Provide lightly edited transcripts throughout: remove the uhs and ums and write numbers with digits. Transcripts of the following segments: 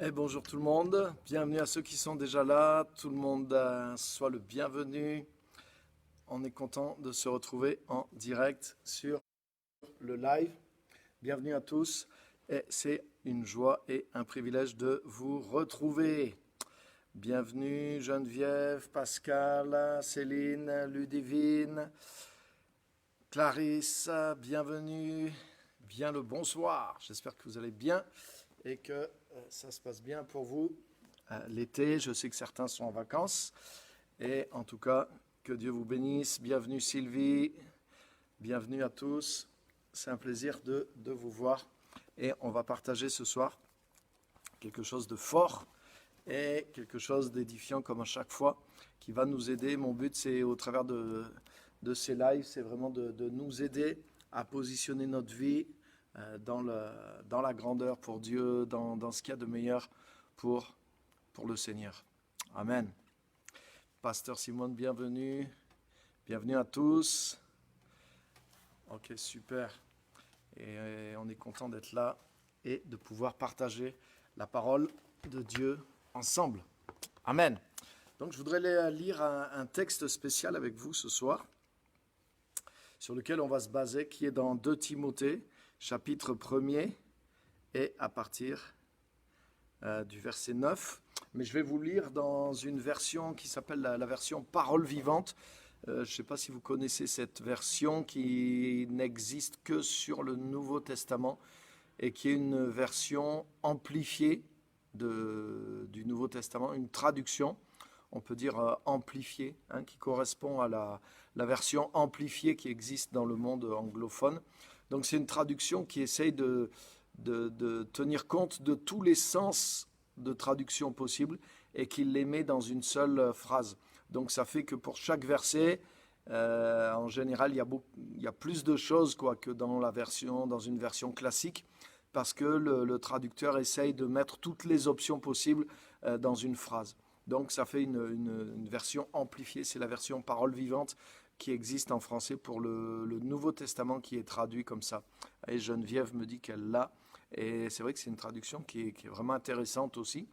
Et bonjour tout le monde, bienvenue à ceux qui sont déjà là, tout le monde soit le bienvenu. On est content de se retrouver en direct sur le live. Bienvenue à tous et c'est une joie et un privilège de vous retrouver. Bienvenue Geneviève, Pascal, Céline, Ludivine, Clarisse, bienvenue, bien le bonsoir. J'espère que vous allez bien et que ça se passe bien pour vous. L'été, je sais que certains sont en vacances. Et en tout cas, que Dieu vous bénisse. Bienvenue Sylvie, bienvenue à tous. C'est un plaisir de vous voir. Et on va partager ce soir quelque chose de fort et quelque chose d'édifiant comme à chaque fois, qui va nous aider. Mon but, c'est au travers de ces lives, c'est vraiment de nous aider à positionner notre vie dans la grandeur pour Dieu, dans ce qu'il y a de meilleur pour le Seigneur. Amen. Pasteur Simone, bienvenue. Bienvenue à tous. Ok, super. Et on est content d'être là et de pouvoir partager la parole de Dieu ensemble. Amen. Donc je voudrais lire un texte spécial avec vous ce soir, sur lequel on va se baser, qui est dans 2 Timothée, chapitre 1er, et à partir du verset 9. Mais je vais vous lire dans une version qui s'appelle la version Parole vivante. Je ne sais pas si vous connaissez cette version qui n'existe que sur le Nouveau Testament et qui est une version amplifiée du Nouveau Testament, une traduction, on peut dire amplifiée, qui correspond à la version amplifiée qui existe dans le monde anglophone. Donc c'est une traduction qui essaye de tenir compte de tous les sens de traduction possibles et qui les met dans une seule phrase. Donc ça fait que pour chaque verset, en général, il y a plus de choses que dans une version classique, parce que le traducteur essaye de mettre toutes les options possibles dans une phrase. Donc ça fait une version amplifiée, c'est la version parole vivante qui existe en français pour le Nouveau Testament qui est traduit comme ça. Et Geneviève me dit qu'elle l'a. Et c'est vrai que c'est une traduction qui est vraiment intéressante aussi.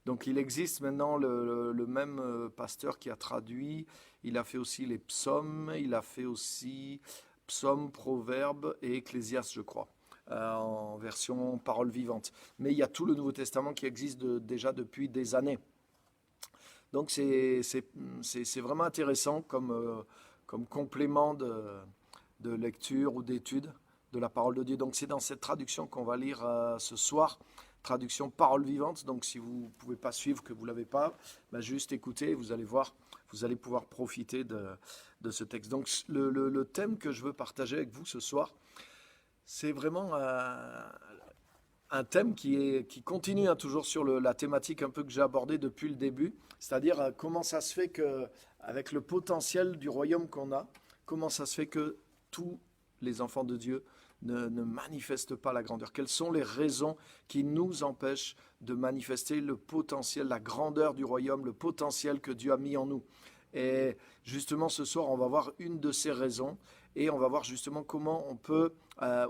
Donc il existe maintenant le même pasteur qui a traduit. Il a fait aussi les psaumes, il a fait aussi psaumes, proverbes et Ecclésiaste, je crois, en version parole vivante. Mais il y a tout le Nouveau Testament qui existe déjà depuis des années. Donc c'est vraiment intéressant comme complément de lecture ou d'étude de la parole de Dieu. Donc c'est dans cette traduction qu'on va lire ce soir, traduction parole vivante. Donc si vous ne pouvez pas suivre, que vous ne l'avez pas, juste écoutez, vous allez voir, vous allez pouvoir profiter de ce texte. Donc le thème que je veux partager avec vous ce soir, c'est vraiment un thème qui continue toujours sur la thématique un peu que j'ai abordée depuis le début, c'est-à-dire comment ça se fait qu'avec le potentiel du royaume qu'on a, comment ça se fait que tous les enfants de Dieu ne manifestent pas la grandeur. Quelles sont les raisons qui nous empêchent de manifester le potentiel, la grandeur du royaume, le potentiel que Dieu a mis en nous. Et justement, ce soir, on va voir une de ces raisons et on va voir justement comment on peut,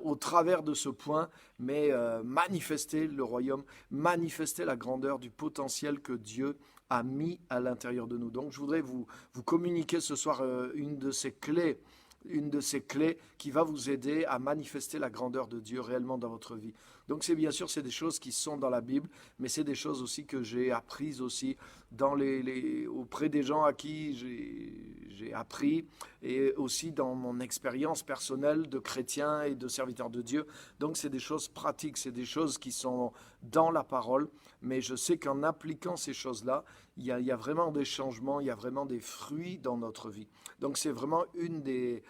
au travers de ce point, manifester le royaume, manifester la grandeur du potentiel que Dieu a mis à l'intérieur de nous. Donc, je voudrais vous communiquer ce soir une de ces clés qui va vous aider à manifester la grandeur de Dieu réellement dans votre vie. Donc c'est bien sûr, c'est des choses qui sont dans la Bible, mais c'est des choses aussi que j'ai apprises aussi auprès des gens à qui j'ai appris, et aussi dans mon expérience personnelle de chrétien et de serviteur de Dieu. Donc c'est des choses pratiques, c'est des choses qui sont dans la parole, mais je sais qu'en appliquant ces choses-là, il y a vraiment des changements, il y a vraiment des fruits dans notre vie. Donc c'est vraiment une des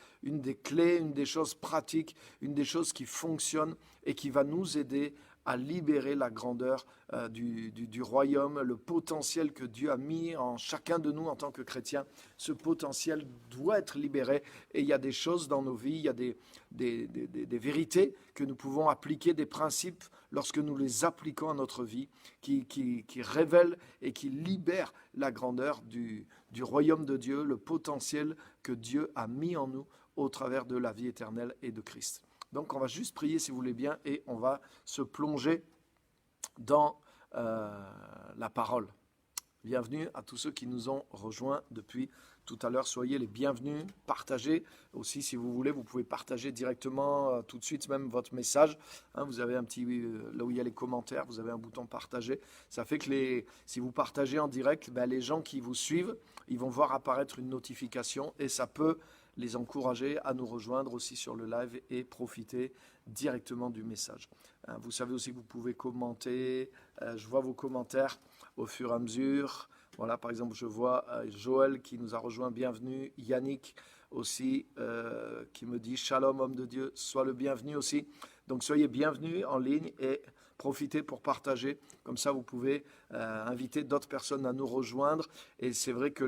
clés, une des choses pratiques, une des choses qui fonctionnent et qui va nous aider à libérer la grandeur du royaume, le potentiel que Dieu a mis en chacun de nous en tant que chrétiens. Ce potentiel doit être libéré et il y a des choses dans nos vies, il y a des vérités que nous pouvons appliquer, des principes lorsque nous les appliquons à notre vie, qui révèlent et qui libèrent la grandeur du royaume de Dieu, le potentiel que Dieu a mis en nous au travers de la vie éternelle et de Christ. Donc on va juste prier si vous voulez bien et on va se plonger dans la parole. Bienvenue à tous ceux qui nous ont rejoints depuis tout à l'heure. Soyez les bienvenus. Partagez aussi, si vous voulez, vous pouvez partager directement tout de suite même votre message. Vous avez un petit, là où il y a les commentaires, vous avez un bouton partager. Ça fait que si vous partagez en direct, les gens qui vous suivent, ils vont voir apparaître une notification et ça peut les encourager à nous rejoindre aussi sur le live et profiter directement du message. Vous savez aussi que vous pouvez commenter. Je vois vos commentaires au fur et à mesure. Voilà, par exemple, je vois Joël qui nous a rejoint, bienvenue. Yannick aussi qui me dit Shalom, homme de Dieu, sois le bienvenu aussi. Donc soyez bienvenus en ligne et profitez pour partager. Comme ça, vous pouvez inviter d'autres personnes à nous rejoindre. Et c'est vrai que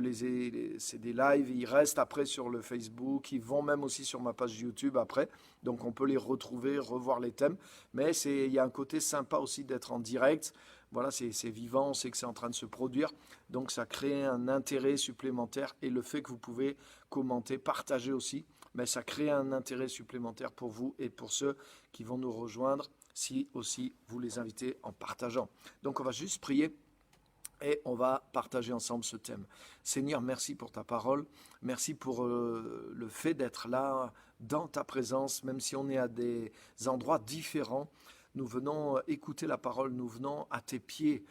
c'est des lives, ils restent après sur le Facebook, ils vont même aussi sur ma page YouTube après. Donc on peut les retrouver, revoir les thèmes. Mais il y a un côté sympa aussi d'être en direct. Voilà, c'est vivant, on sait que c'est en train de se produire. Donc ça crée un intérêt supplémentaire. Et le fait que vous pouvez commenter, partager aussi, ça crée un intérêt supplémentaire pour vous et pour ceux qui vont nous rejoindre si aussi vous les invitez en partageant. Donc on va juste prier et on va partager ensemble ce thème. Seigneur, merci pour ta parole. Merci pour le fait d'être là dans ta présence, même si on est à des endroits différents. Nous venons écouter la parole, nous venons à tes pieds,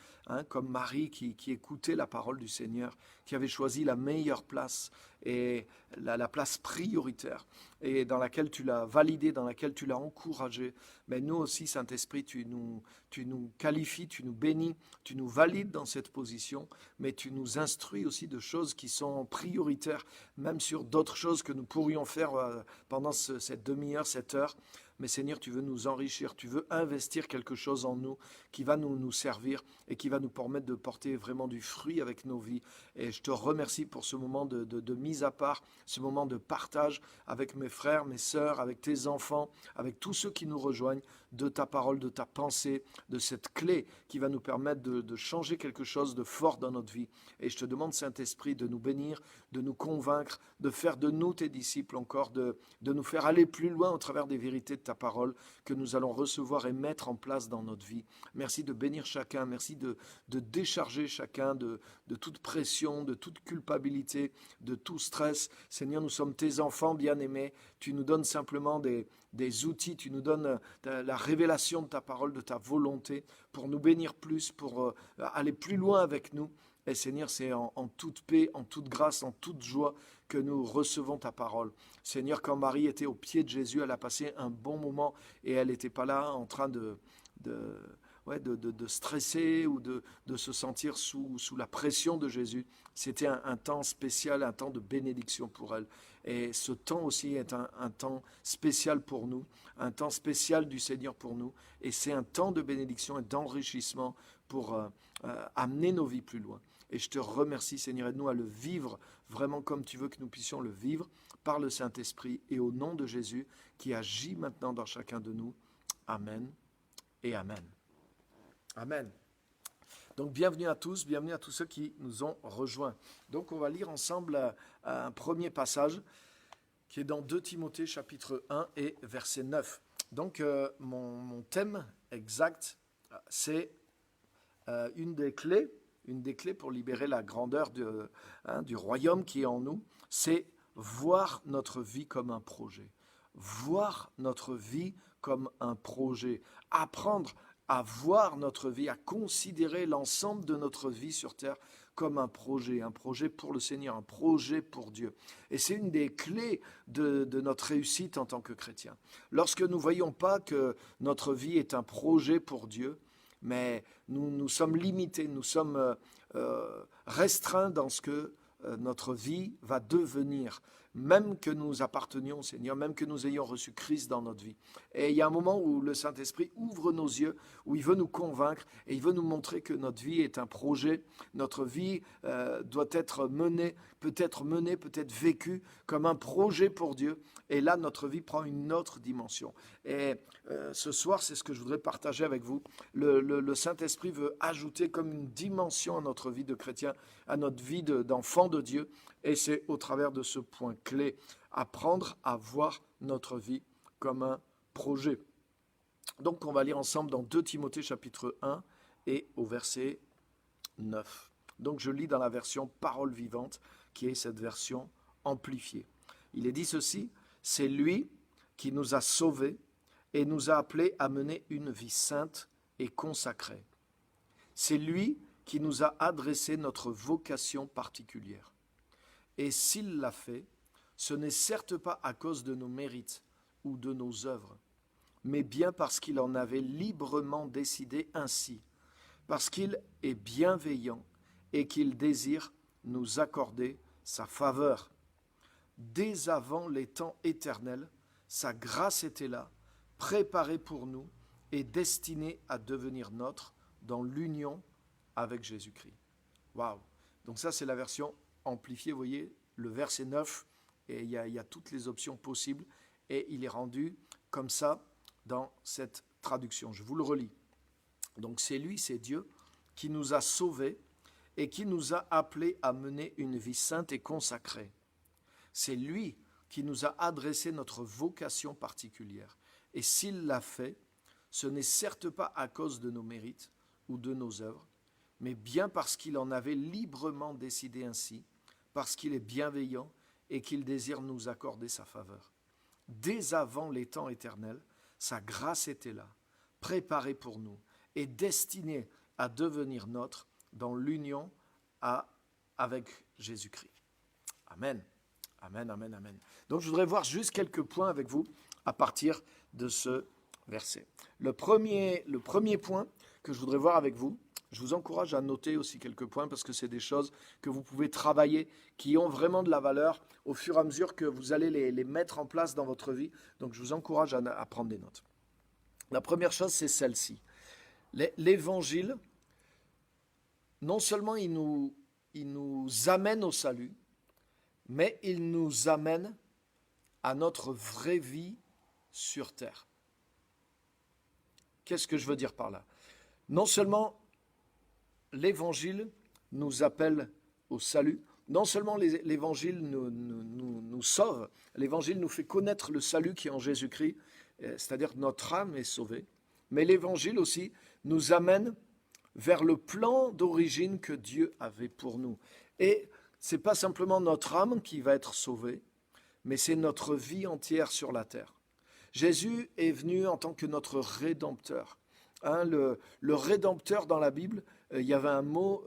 comme Marie qui écoutait la parole du Seigneur, qui avait choisi la meilleure place et la place prioritaire et dans laquelle tu l'as validée, dans laquelle tu l'as encouragée. Mais nous aussi, Saint-Esprit, tu nous qualifies, tu nous bénis, tu nous valides dans cette position, mais tu nous instruis aussi de choses qui sont prioritaires, même sur d'autres choses que nous pourrions faire pendant cette demi-heure, cette heure. Mais Seigneur, tu veux nous enrichir, tu veux investir quelque chose en nous qui va nous servir et qui va nous permettre de porter vraiment du fruit avec nos vies. Et je te remercie pour ce moment de mise à part, ce moment de partage avec mes frères, mes sœurs, avec tes enfants, avec tous ceux qui nous rejoignent, de ta parole, de ta pensée, de cette clé qui va nous permettre de changer quelque chose de fort dans notre vie. Et je te demande, Saint-Esprit, de nous bénir, de nous convaincre, de faire de nous tes disciples encore, de nous faire aller plus loin au travers des vérités de ta parole que nous allons recevoir et mettre en place dans notre vie. Merci de bénir chacun, merci de décharger chacun de toute pression, de toute culpabilité, de tout stress. Seigneur, nous sommes tes enfants bien-aimés. Tu nous donnes simplement des outils, tu nous donnes la révélation de ta parole, de ta volonté pour nous bénir plus, pour aller plus loin avec nous. Et Seigneur, c'est en toute paix, en toute grâce, en toute joie que nous recevons ta parole. Seigneur, quand Marie était au pied de Jésus, elle a passé un bon moment et elle n'était pas là en train de stresser ou de se sentir sous la pression de Jésus. C'était un temps spécial, un temps de bénédiction pour elle. Et ce temps aussi est un temps spécial pour nous, un temps spécial du Seigneur pour nous. Et c'est un temps de bénédiction et d'enrichissement pour amener nos vies plus loin. Et je te remercie, Seigneur, aide-nous à le vivre vraiment comme tu veux que nous puissions le vivre par le Saint-Esprit et au nom de Jésus qui agit maintenant dans chacun de nous. Amen et Amen. Amen. Donc bienvenue à tous ceux qui nous ont rejoints. Donc on va lire ensemble un premier passage qui est dans 2 Timothée chapitre 1 et verset 9. Donc mon thème exact, c'est une des clés pour libérer la grandeur du royaume qui est en nous, c'est voir notre vie comme un projet. Voir notre vie comme un projet. Apprendre à voir notre vie, à considérer l'ensemble de notre vie sur terre comme un projet pour le Seigneur, un projet pour Dieu. Et c'est une des clés de notre réussite en tant que chrétien. Lorsque nous ne voyons pas que notre vie est un projet pour Dieu, mais nous sommes limités, nous sommes restreints dans ce que notre vie va devenir, même que nous appartenions au Seigneur, même que nous ayons reçu Christ dans notre vie. Et il y a un moment où le Saint-Esprit ouvre nos yeux, où il veut nous convaincre et il veut nous montrer que notre vie est un projet, notre vie doit être menée, peut-être vécue comme un projet pour Dieu. Et là, notre vie prend une autre dimension. Et ce soir, c'est ce que je voudrais partager avec vous. Le Saint-Esprit veut ajouter comme une dimension à notre vie de chrétien, à notre vie d'enfant de Dieu. Et c'est au travers de ce point clé, apprendre à voir notre vie comme un projet. Donc on va lire ensemble dans 2 Timothée chapitre 1 et au verset 9. Donc je lis dans la version Parole vivante, qui est cette version amplifiée. Il est dit ceci, c'est lui qui nous a sauvés et nous a appelés à mener une vie sainte et consacrée. C'est lui qui nous a adressé notre vocation particulière. Et s'il l'a fait, ce n'est certes pas à cause de nos mérites ou de nos œuvres, mais bien parce qu'il en avait librement décidé ainsi, parce qu'il est bienveillant et qu'il désire nous accorder sa faveur. Dès avant les temps éternels, sa grâce était là, préparée pour nous et destinée à devenir nôtre dans l'union avec Jésus-Christ. Waouh! Donc ça, c'est la version amplifiée, vous voyez, le verset 9, et il y a toutes les options possibles, et il est rendu comme ça dans cette traduction. Je vous le relis. Donc c'est lui, c'est Dieu, qui nous a sauvés et qui nous a appelés à mener une vie sainte et consacrée. C'est lui qui nous a adressé notre vocation particulière. Et s'il l'a fait, ce n'est certes pas à cause de nos mérites ou de nos œuvres, mais bien parce qu'il en avait librement décidé ainsi, parce qu'il est bienveillant et qu'il désire nous accorder sa faveur. Dès avant les temps éternels, sa grâce était là, préparée pour nous et destinée à devenir nôtre dans l'union avec Jésus-Christ. Amen. Amen, amen, amen. Donc je voudrais voir juste quelques points avec vous à partir de ce verset. Le premier point que je voudrais voir avec vous, je vous encourage à noter aussi quelques points parce que c'est des choses que vous pouvez travailler, qui ont vraiment de la valeur au fur et à mesure que vous allez les mettre en place dans votre vie. Donc je vous encourage à prendre des notes. La première chose, c'est celle-ci. L'évangile, non seulement il nous amène au salut, mais il nous amène à notre vraie vie sur terre. Qu'est-ce que je veux dire par là? Non seulement l'Évangile nous appelle au salut, non seulement l'Évangile nous sauve, l'Évangile nous fait connaître le salut qui est en Jésus-Christ, c'est-à-dire que notre âme est sauvée, mais l'Évangile aussi nous amène vers le plan d'origine que Dieu avait pour nous. Et ce n'est pas simplement notre âme qui va être sauvée, mais c'est notre vie entière sur la terre. Jésus est venu en tant que notre Rédempteur. Le Rédempteur dans la Bible, il y avait un mot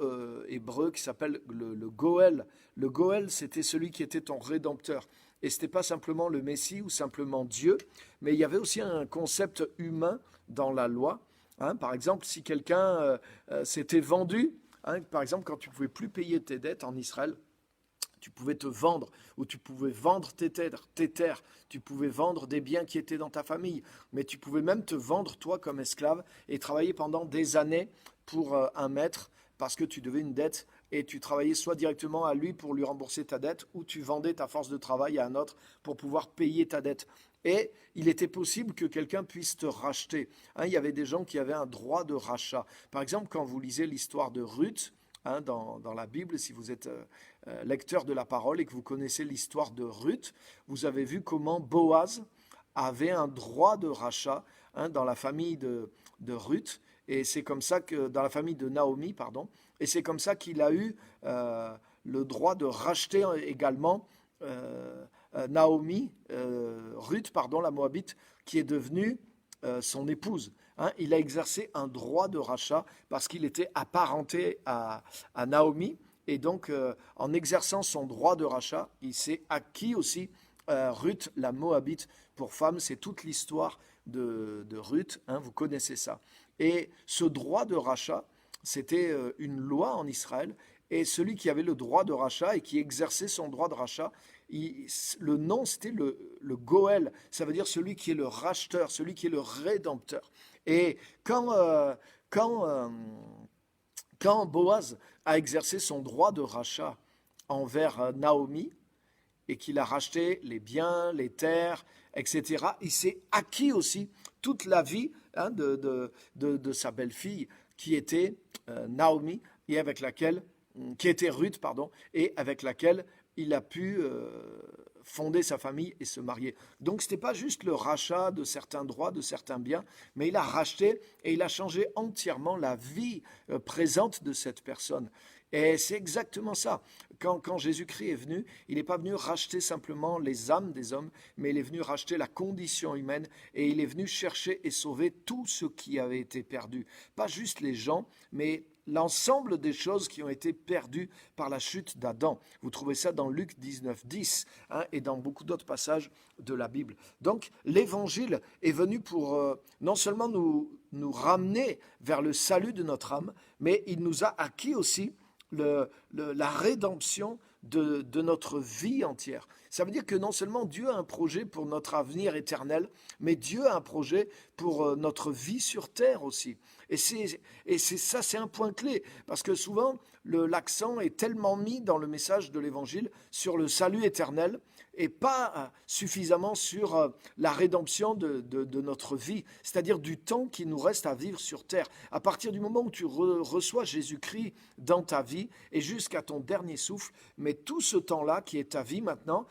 hébreu qui s'appelle le Goël. Le Goël, c'était celui qui était ton Rédempteur. Et ce n'était pas simplement le Messie ou simplement Dieu, mais il y avait aussi un concept humain dans la loi. Par exemple, si quelqu'un s'était vendu, par exemple, quand tu ne pouvais plus payer tes dettes en Israël, tu pouvais te vendre, ou tu pouvais vendre tes terres, tu pouvais vendre des biens qui étaient dans ta famille, mais tu pouvais même te vendre toi comme esclave et travailler pendant des années pour un maître parce que tu devais une dette et tu travaillais soit directement à lui pour lui rembourser ta dette ou tu vendais ta force de travail à un autre pour pouvoir payer ta dette. Et il était possible que quelqu'un puisse te racheter. Il y avait des gens qui avaient un droit de rachat. Par exemple, quand vous lisez l'histoire de Ruth, dans la Bible, si vous êtes lecteur de la parole et que vous connaissez l'histoire de Ruth, vous avez vu comment Boaz avait un droit de rachat dans la famille de Ruth, et c'est comme ça que, dans la famille de Naomi, pardon, et c'est comme ça qu'il a eu le droit de racheter également Naomi, Ruth, pardon, la Moabite, qui est devenue son épouse. Il a exercé un droit de rachat parce qu'il était apparenté à Naomi. Et donc, en exerçant son droit de rachat, il s'est acquis aussi Ruth, la Moabite, pour femme. C'est toute l'histoire de Ruth, vous connaissez ça. Et ce droit de rachat, c'était une loi en Israël. Et celui qui avait le droit de rachat et qui exerçait son droit de rachat, le nom, c'était le Goël. Ça veut dire celui qui est le racheteur, celui qui est le rédempteur. Et quand Boaz a exercé son droit de rachat envers Naomi et qu'il a racheté les biens, les terres, etc., il s'est acquis aussi toute la vie de sa belle-fille qui était Naomi et qui était Ruth, pardon, et avec laquelle il a pu fonder sa famille et se marier. Donc ce n'était pas juste le rachat de certains droits, de certains biens, mais il a racheté et il a changé entièrement la vie présente de cette personne. Et c'est exactement ça. Quand Jésus-Christ est venu, il n'est pas venu racheter simplement les âmes des hommes, mais il est venu racheter la condition humaine et il est venu chercher et sauver tout ce qui avait été perdu. Pas juste les gens, mais l'ensemble des choses qui ont été perdues par la chute d'Adam. Vous trouvez ça dans Luc 19, 10 et dans beaucoup d'autres passages de la Bible. Donc l'Évangile est venu pour non seulement nous ramener vers le salut de notre âme, mais il nous a acquis aussi la rédemption de notre vie entière. Ça veut dire que non seulement Dieu a un projet pour notre avenir éternel, mais Dieu a un projet pour notre vie sur terre aussi. Et c'est un point clé, parce que souvent l'accent est tellement mis dans le message de l'Évangile sur le salut éternel et pas suffisamment sur la rédemption de notre vie, c'est-à-dire du temps qui nous reste à vivre sur terre. À partir du moment où tu reçois Jésus-Christ dans ta vie et jusqu'à ton dernier souffle, mais tout ce temps-là qui est ta vie maintenant,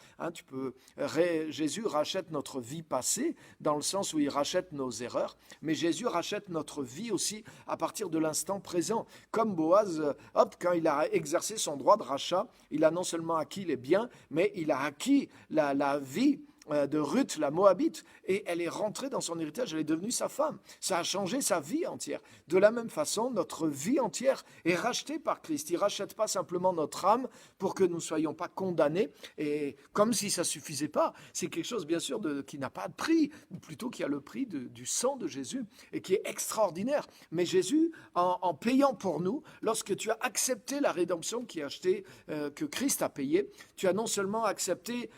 Jésus rachète notre vie passée dans le sens où il rachète nos erreurs, mais Jésus rachète notre vie aussi à partir de l'instant présent. Comme Boaz, quand il a exercé son droit de rachat, il a non seulement acquis les biens, mais il a acquis la vie de Ruth, la Moabite, et elle est rentrée dans son héritage, elle est devenue sa femme. Ça a changé sa vie entière. De la même façon, notre vie entière est rachetée par Christ. Il ne rachète pas simplement notre âme pour que nous ne soyons pas condamnés, et comme si ça ne suffisait pas. C'est quelque chose, bien sûr, qui n'a pas de prix, ou plutôt qui a le prix du sang de Jésus, et qui est extraordinaire. Mais Jésus, en payant pour nous, lorsque tu as accepté la rédemption qui est achetée, que Christ a payé, tu as non seulement accepté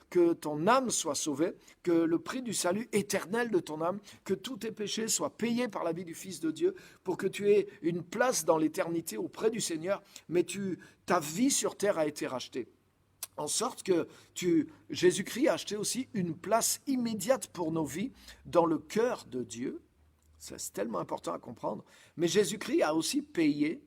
que ton âme soit sauvée, que le prix du salut éternel de ton âme, que tous tes péchés soient payés par la vie du Fils de Dieu, pour que tu aies une place dans l'éternité auprès du Seigneur, mais ta vie sur terre a été rachetée. En sorte que Jésus-Christ a acheté aussi une place immédiate pour nos vies dans le cœur de Dieu. Ça, c'est tellement important à comprendre. Mais Jésus-Christ a aussi payé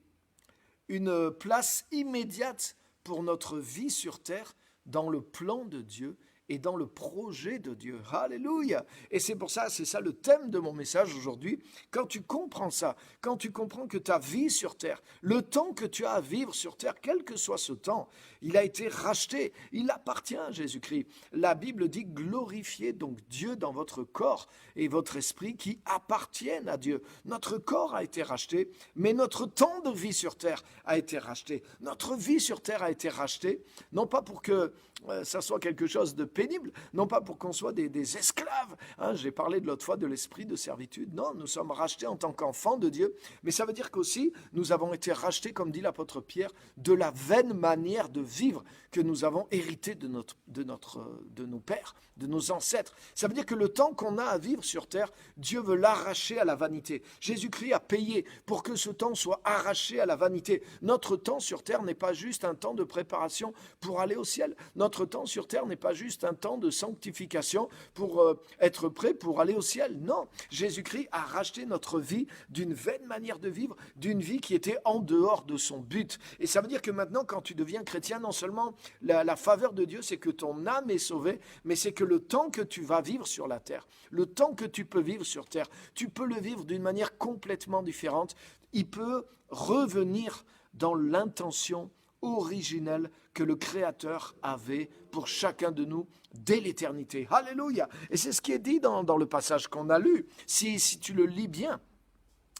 une place immédiate pour notre vie sur terre dans le plan de Dieu et dans le projet de Dieu. Alléluia! Et c'est pour ça, c'est ça le thème de mon message aujourd'hui. Quand tu comprends ça, quand tu comprends que ta vie sur terre, le temps que tu as à vivre sur terre, quel que soit ce temps, il a été racheté, il appartient à Jésus-Christ. La Bible dit glorifiez donc Dieu dans votre corps et votre esprit qui appartiennent à Dieu. Notre corps a été racheté, mais notre temps de vie sur terre a été racheté. Notre vie sur terre a été rachetée, non pas pour que ça soit quelque chose de pénible, non pas pour qu'on soit des esclaves. J'ai parlé de l'autre fois de l'esprit de servitude. Non, nous sommes rachetés en tant qu'enfants de Dieu, mais ça veut dire qu'aussi nous avons été rachetés, comme dit l'apôtre Pierre, de la vaine manière de vivre que nous avons hérité de nos pères, de nos ancêtres. Ça veut dire que le temps qu'on a à vivre sur terre, Dieu veut l'arracher à la vanité. Jésus-Christ a payé pour que ce temps soit arraché à la vanité. Notre temps sur terre n'est pas juste un temps de préparation pour aller au ciel. Notre temps sur terre n'est pas juste un temps de sanctification pour être prêt pour aller au ciel. Non, Jésus-Christ a racheté notre vie d'une vaine manière de vivre, d'une vie qui était en dehors de son but. Et ça veut dire que maintenant, quand tu deviens chrétien, non seulement la faveur de Dieu, c'est que ton âme est sauvée, mais c'est que le temps que tu vas vivre sur la terre, le temps que tu peux vivre sur terre, tu peux le vivre d'une manière complètement différente. Il peut revenir dans l'intention originelle que le Créateur avait pour chacun de nous dès l'éternité. Alléluia! Et c'est ce qui est dit dans le passage qu'on a lu. Si tu le lis bien,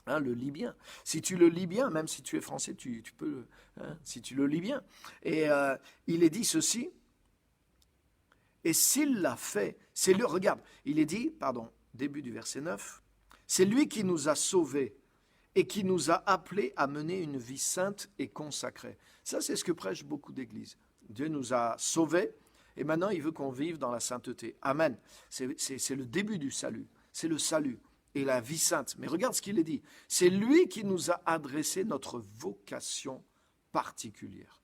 le lis bien. Si tu le lis bien, même si tu es français, tu peux, si tu le lis bien. Et il est dit ceci, et s'il l'a fait, regarde, il est dit, début du verset 9, c'est lui qui nous a sauvés et qui nous a appelés à mener une vie sainte et consacrée. Ça, c'est ce que prêchent beaucoup d'églises. Dieu nous a sauvés et maintenant, il veut qu'on vive dans la sainteté. Amen. C'est le début du salut. C'est le salut et la vie sainte. Mais regarde ce qu'il est dit. C'est lui qui nous a adressé notre vocation particulière.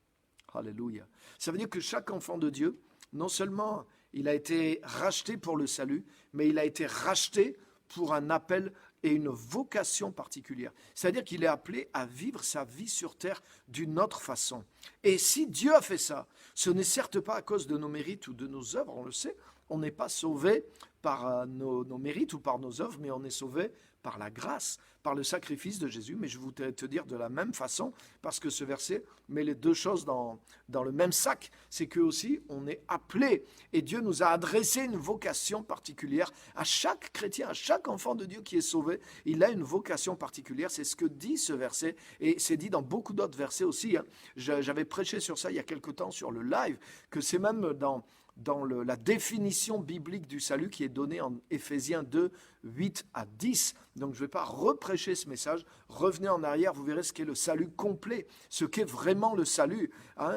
Alléluia. Ça veut dire que chaque enfant de Dieu, non seulement il a été racheté pour le salut, mais il a été racheté pour un appel et une vocation particulière. C'est-à-dire qu'il est appelé à vivre sa vie sur terre d'une autre façon. Et si Dieu a fait ça, ce n'est certes pas à cause de nos mérites ou de nos œuvres, on le sait, on n'est pas sauvé par nos mérites ou par nos œuvres, mais on est sauvé par la grâce, par le sacrifice de Jésus. Mais je voudrais te dire de la même façon, parce que ce verset met les deux choses dans le même sac, c'est que aussi on est appelé, et Dieu nous a adressé une vocation particulière. À chaque chrétien, à chaque enfant de Dieu qui est sauvé, il a une vocation particulière. C'est ce que dit ce verset, et c'est dit dans beaucoup d'autres versets aussi. J'avais prêché sur ça il y a quelque temps sur le live, que c'est même dans la définition biblique du salut qui est donnée en Éphésiens 2, 8 à 10. Donc je ne vais pas reprêcher ce message. Revenez en arrière, vous verrez ce qu'est le salut complet, ce qu'est vraiment le salut.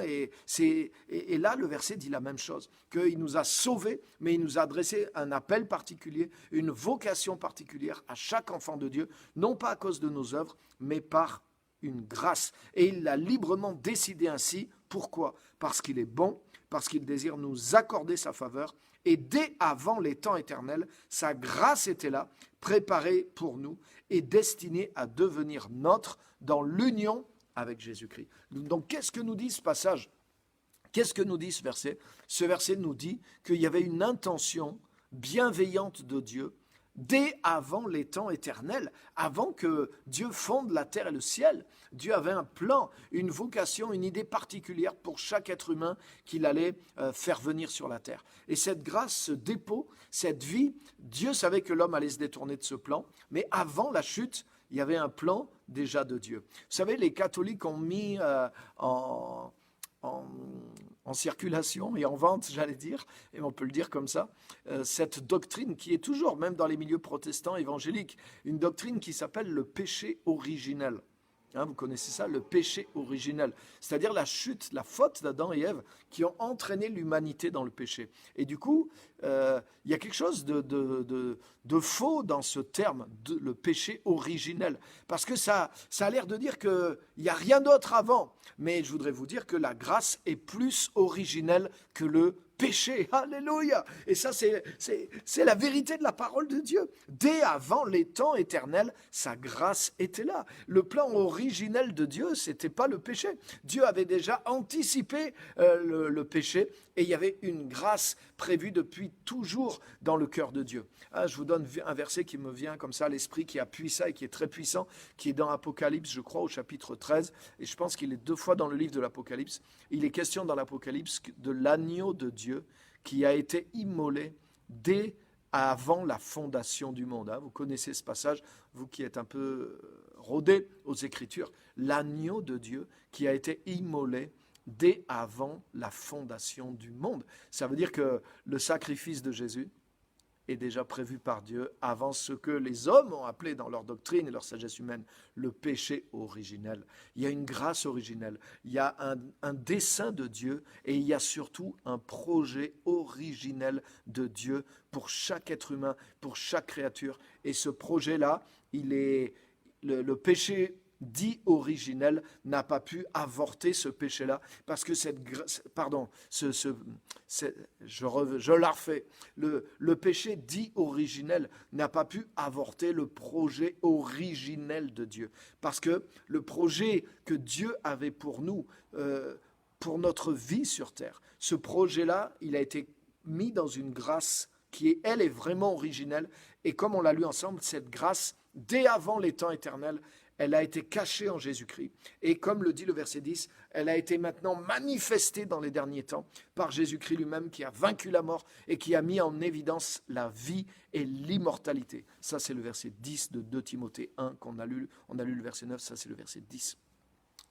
Et là, le verset dit la même chose, qu'il nous a sauvés, mais il nous a adressé un appel particulier, une vocation particulière à chaque enfant de Dieu, non pas à cause de nos œuvres, mais par une grâce. Et il l'a librement décidé ainsi. Pourquoi ? Parce qu'il est bon, parce qu'il désire nous accorder sa faveur, et dès avant les temps éternels, sa grâce était là, préparée pour nous, et destinée à devenir nôtre dans l'union avec Jésus-Christ. Donc qu'est-ce que nous dit ce passage ? Qu'est-ce que nous dit ce verset ? Ce verset nous dit qu'il y avait une intention bienveillante de Dieu, dès avant les temps éternels, avant que Dieu fonde la terre et le ciel. Dieu avait un plan, une vocation, une idée particulière pour chaque être humain qu'il allait faire venir sur la terre. Et cette grâce, ce dépôt, cette vie, Dieu savait que l'homme allait se détourner de ce plan, mais avant la chute, il y avait un plan déjà de Dieu. Vous savez, les catholiques ont mis en circulation et en vente, j'allais dire, et on peut le dire comme ça, cette doctrine qui est toujours, même dans les milieux protestants évangéliques, une doctrine qui s'appelle le péché originel. Vous connaissez ça, le péché originel, c'est-à-dire la chute, la faute d'Adam et Ève qui ont entraîné l'humanité dans le péché. Et du coup, il y a quelque chose de faux dans ce terme, le péché originel, parce que ça a l'air de dire qu'il n'y a rien d'autre avant. Mais je voudrais vous dire que la grâce est plus originelle que le péché. Alléluia. Et ça, c'est la vérité de la parole de Dieu. Dès avant les temps éternels, sa grâce était là. Le plan originel de Dieu, c'était pas le péché. Dieu avait déjà anticipé le péché, et il y avait une grâce prévue depuis toujours dans le cœur de Dieu. Je vous donne un verset qui me vient comme ça à l'esprit, qui appuie ça et qui est très puissant, qui est dans Apocalypse, je crois, au chapitre 13, et je pense qu'il est 2 fois dans le livre de l'Apocalypse. Il est question dans l'Apocalypse de l'agneau de Dieu qui a été immolé dès avant la fondation du monde. Vous connaissez ce passage, vous qui êtes un peu rodés aux Écritures. L'agneau de Dieu qui a été immolé dès avant la fondation du monde. Ça veut dire que le sacrifice de Jésus est déjà prévu par Dieu avant ce que les hommes ont appelé dans leur doctrine et leur sagesse humaine le péché originel. Il y a une grâce originelle, il y a un dessein de Dieu, et il y a surtout un projet originel de Dieu pour chaque être humain, pour chaque créature. Et ce projet-là, le péché dit originel n'a pas pu avorter ce péché-là, parce que je la refais. Le péché dit originel n'a pas pu avorter le projet originel de Dieu, parce que le projet que Dieu avait pour nous, pour notre vie sur terre, ce projet-là, il a été mis dans une grâce qui, elle, est vraiment originelle, et comme on l'a lu ensemble, cette grâce, dès avant les temps éternels, elle a été cachée en Jésus-Christ. Et comme le dit le verset 10, elle a été maintenant manifestée dans les derniers temps par Jésus-Christ lui-même, qui a vaincu la mort et qui a mis en évidence la vie et l'immortalité. Ça, c'est le verset 10 de 2 Timothée 1 qu'on a lu. On a lu le verset 9, ça c'est le verset 10.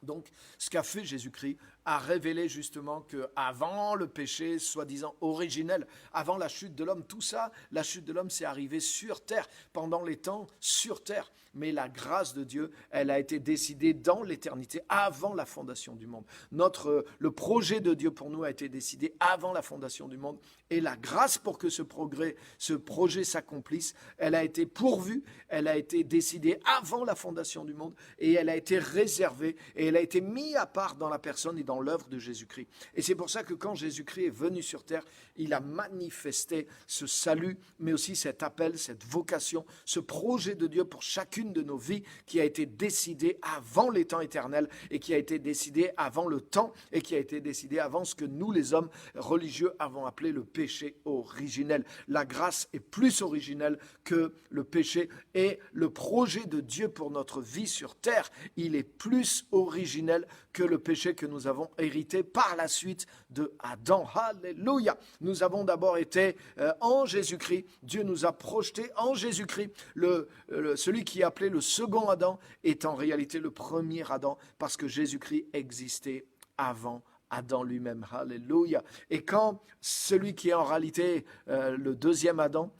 Donc, ce qu'a fait Jésus-Christ a révélé justement qu'avant le péché, soi-disant originel, avant la chute de l'homme, tout ça, la chute de l'homme, c'est arrivé sur terre, pendant les temps sur terre. Mais la grâce de Dieu, elle a été décidée dans l'éternité, avant la fondation du monde. Le projet de Dieu pour nous a été décidé avant la fondation du monde. Et la grâce pour que ce projet s'accomplisse, elle a été pourvue, elle a été décidée avant la fondation du monde, et elle a été réservée, et elle a été mise à part dans la personne et dans dans l'œuvre de Jésus-Christ. Et c'est pour ça que quand Jésus-Christ est venu sur terre, il a manifesté ce salut, mais aussi cet appel, cette vocation, ce projet de Dieu pour chacune de nos vies qui a été décidé avant les temps éternels et qui a été décidé avant le temps et qui a été décidé avant ce que nous, les hommes religieux, avons appelé le péché originel. La grâce est plus originelle que le péché et le projet de Dieu pour notre vie sur terre, il est plus originel que le péché que nous avons hérité par la suite de Adam. Alléluia! Nous avons d'abord été en Jésus-Christ. Dieu nous a projetés en Jésus-Christ. Celui qui est appelé le second Adam est en réalité le premier Adam parce que Jésus-Christ existait avant Adam lui-même. Alléluia! Et quand celui qui est en réalité le deuxième Adam,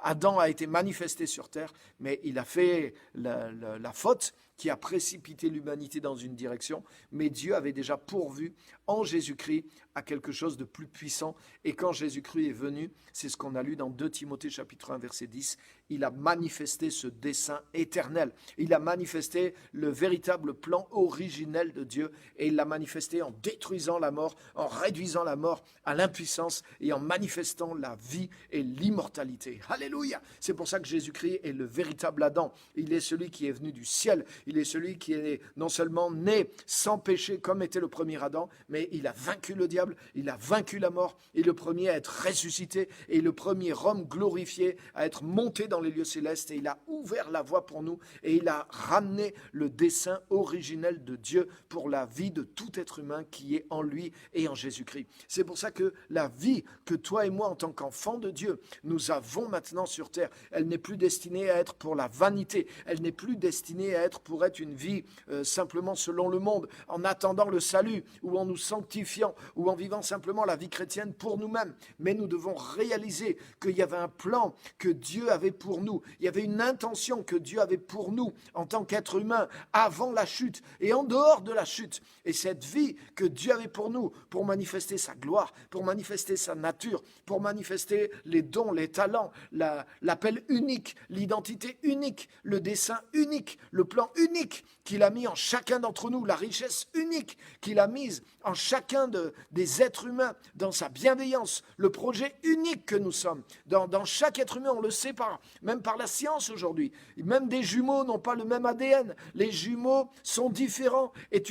Adam a été manifesté sur terre, mais il a fait la faute qui a précipité l'humanité dans une direction, mais Dieu avait déjà pourvu en Jésus-Christ à quelque chose de plus puissant. Et quand Jésus-Christ est venu, c'est ce qu'on a lu dans 2 Timothée chapitre 1 verset 10, il a manifesté ce dessein éternel. Il a manifesté le véritable plan originel de Dieu et il l'a manifesté en détruisant la mort, en réduisant la mort à l'impuissance et en manifestant la vie et l'immortalité. Alléluia! C'est pour ça que Jésus-Christ est le véritable Adam. Il est celui qui est venu du ciel. Il est celui qui est non seulement né sans péché comme était le premier Adam, mais il a vaincu le diable, il a vaincu la mort, et le premier à être ressuscité, et le premier homme glorifié à être monté dans les lieux célestes, et il a ouvert la voie pour nous, et il a ramené le dessein originel de Dieu pour la vie de tout être humain qui est en lui et en Jésus-Christ. C'est pour ça que la vie que toi et moi, en tant qu'enfants de Dieu, nous avons maintenant sur terre, elle n'est plus destinée à être pour la vanité, elle n'est plus destinée à être pour être une vie simplement selon le monde, en attendant le salut, ou en nous sanctifiant, ou en vivant simplement la vie chrétienne pour nous-mêmes. Mais nous devons réaliser qu'il y avait un plan que Dieu avait pour nous. Il y avait une intention que Dieu avait pour nous en tant qu'être humain avant la chute et en dehors de la chute. Et cette vie que Dieu avait pour nous, pour manifester sa gloire, pour manifester sa nature, pour manifester les dons, les talents, l'appel unique, l'identité unique, le dessein unique, le plan unique qu'il a mis en chacun d'entre nous, la richesse unique qu'il a mise en chacun des êtres humains, dans sa bienveillance, le projet unique que nous sommes. Dans chaque être humain, on le sait même par la science aujourd'hui. Même des jumeaux n'ont pas le même ADN. Les jumeaux sont différents et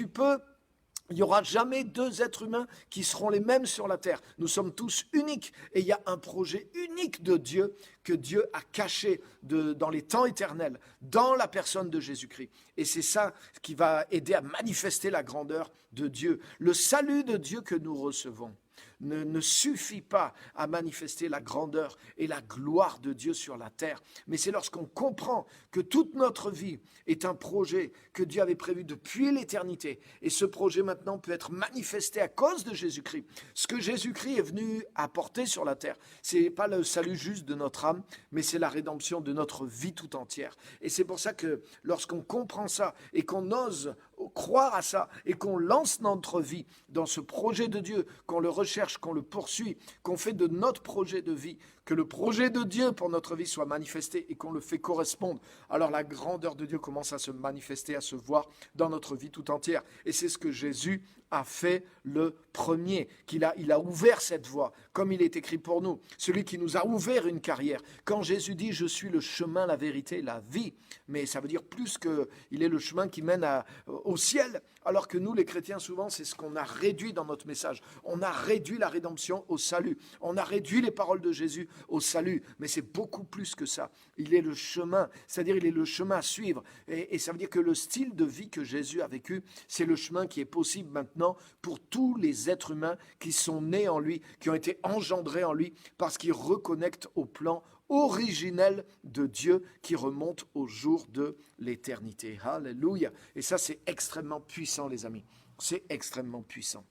il n'y aura jamais deux êtres humains qui seront les mêmes sur la terre. Nous sommes tous uniques et il y a un projet unique de Dieu que Dieu a caché dans les temps éternels, dans la personne de Jésus-Christ. Et c'est ça qui va aider à manifester la grandeur de Dieu. Le salut de Dieu que nous recevons ne suffit pas à manifester la grandeur et la gloire de Dieu sur la terre. Mais c'est lorsqu'on comprend que toute notre vie est un projet que Dieu avait prévu depuis l'éternité. Et ce projet maintenant peut être manifesté à cause de Jésus-Christ. Ce que Jésus-Christ est venu apporter sur la terre, ce n'est pas le salut juste de notre âme, mais c'est la rédemption de notre vie tout entière. Et c'est pour ça que lorsqu'on comprend ça et qu'on ose croire à ça et qu'on lance notre vie dans ce projet de Dieu, qu'on le recherche, qu'on le poursuit, qu'on fait de notre projet de vie, que le projet de Dieu pour notre vie soit manifesté et qu'on le fait correspondre, alors la grandeur de Dieu commence à se manifester, à se voir dans notre vie tout entière. Et c'est ce que Jésus a fait le premier, il a ouvert cette voie, comme il est écrit pour nous, celui qui nous a ouvert une carrière. Quand Jésus dit « Je suis le chemin, la vérité, la vie », mais ça veut dire plus qu'il est le chemin qui mène au ciel, alors que nous, les chrétiens, souvent, c'est ce qu'on a réduit dans notre message. On a réduit la rédemption au salut. On a réduit les paroles de Jésus au salut, mais c'est beaucoup plus que ça. Il est le chemin, c'est-à-dire il est le chemin à suivre. Et ça veut dire que le style de vie que Jésus a vécu, c'est le chemin qui est possible maintenant pour tous les êtres humains qui sont nés en lui, qui ont été engendrés en lui, parce qu'ils reconnectent au plan originel de Dieu qui remonte au jour de l'éternité. Alléluia. Et ça, c'est extrêmement puissant, les amis. C'est extrêmement puissant.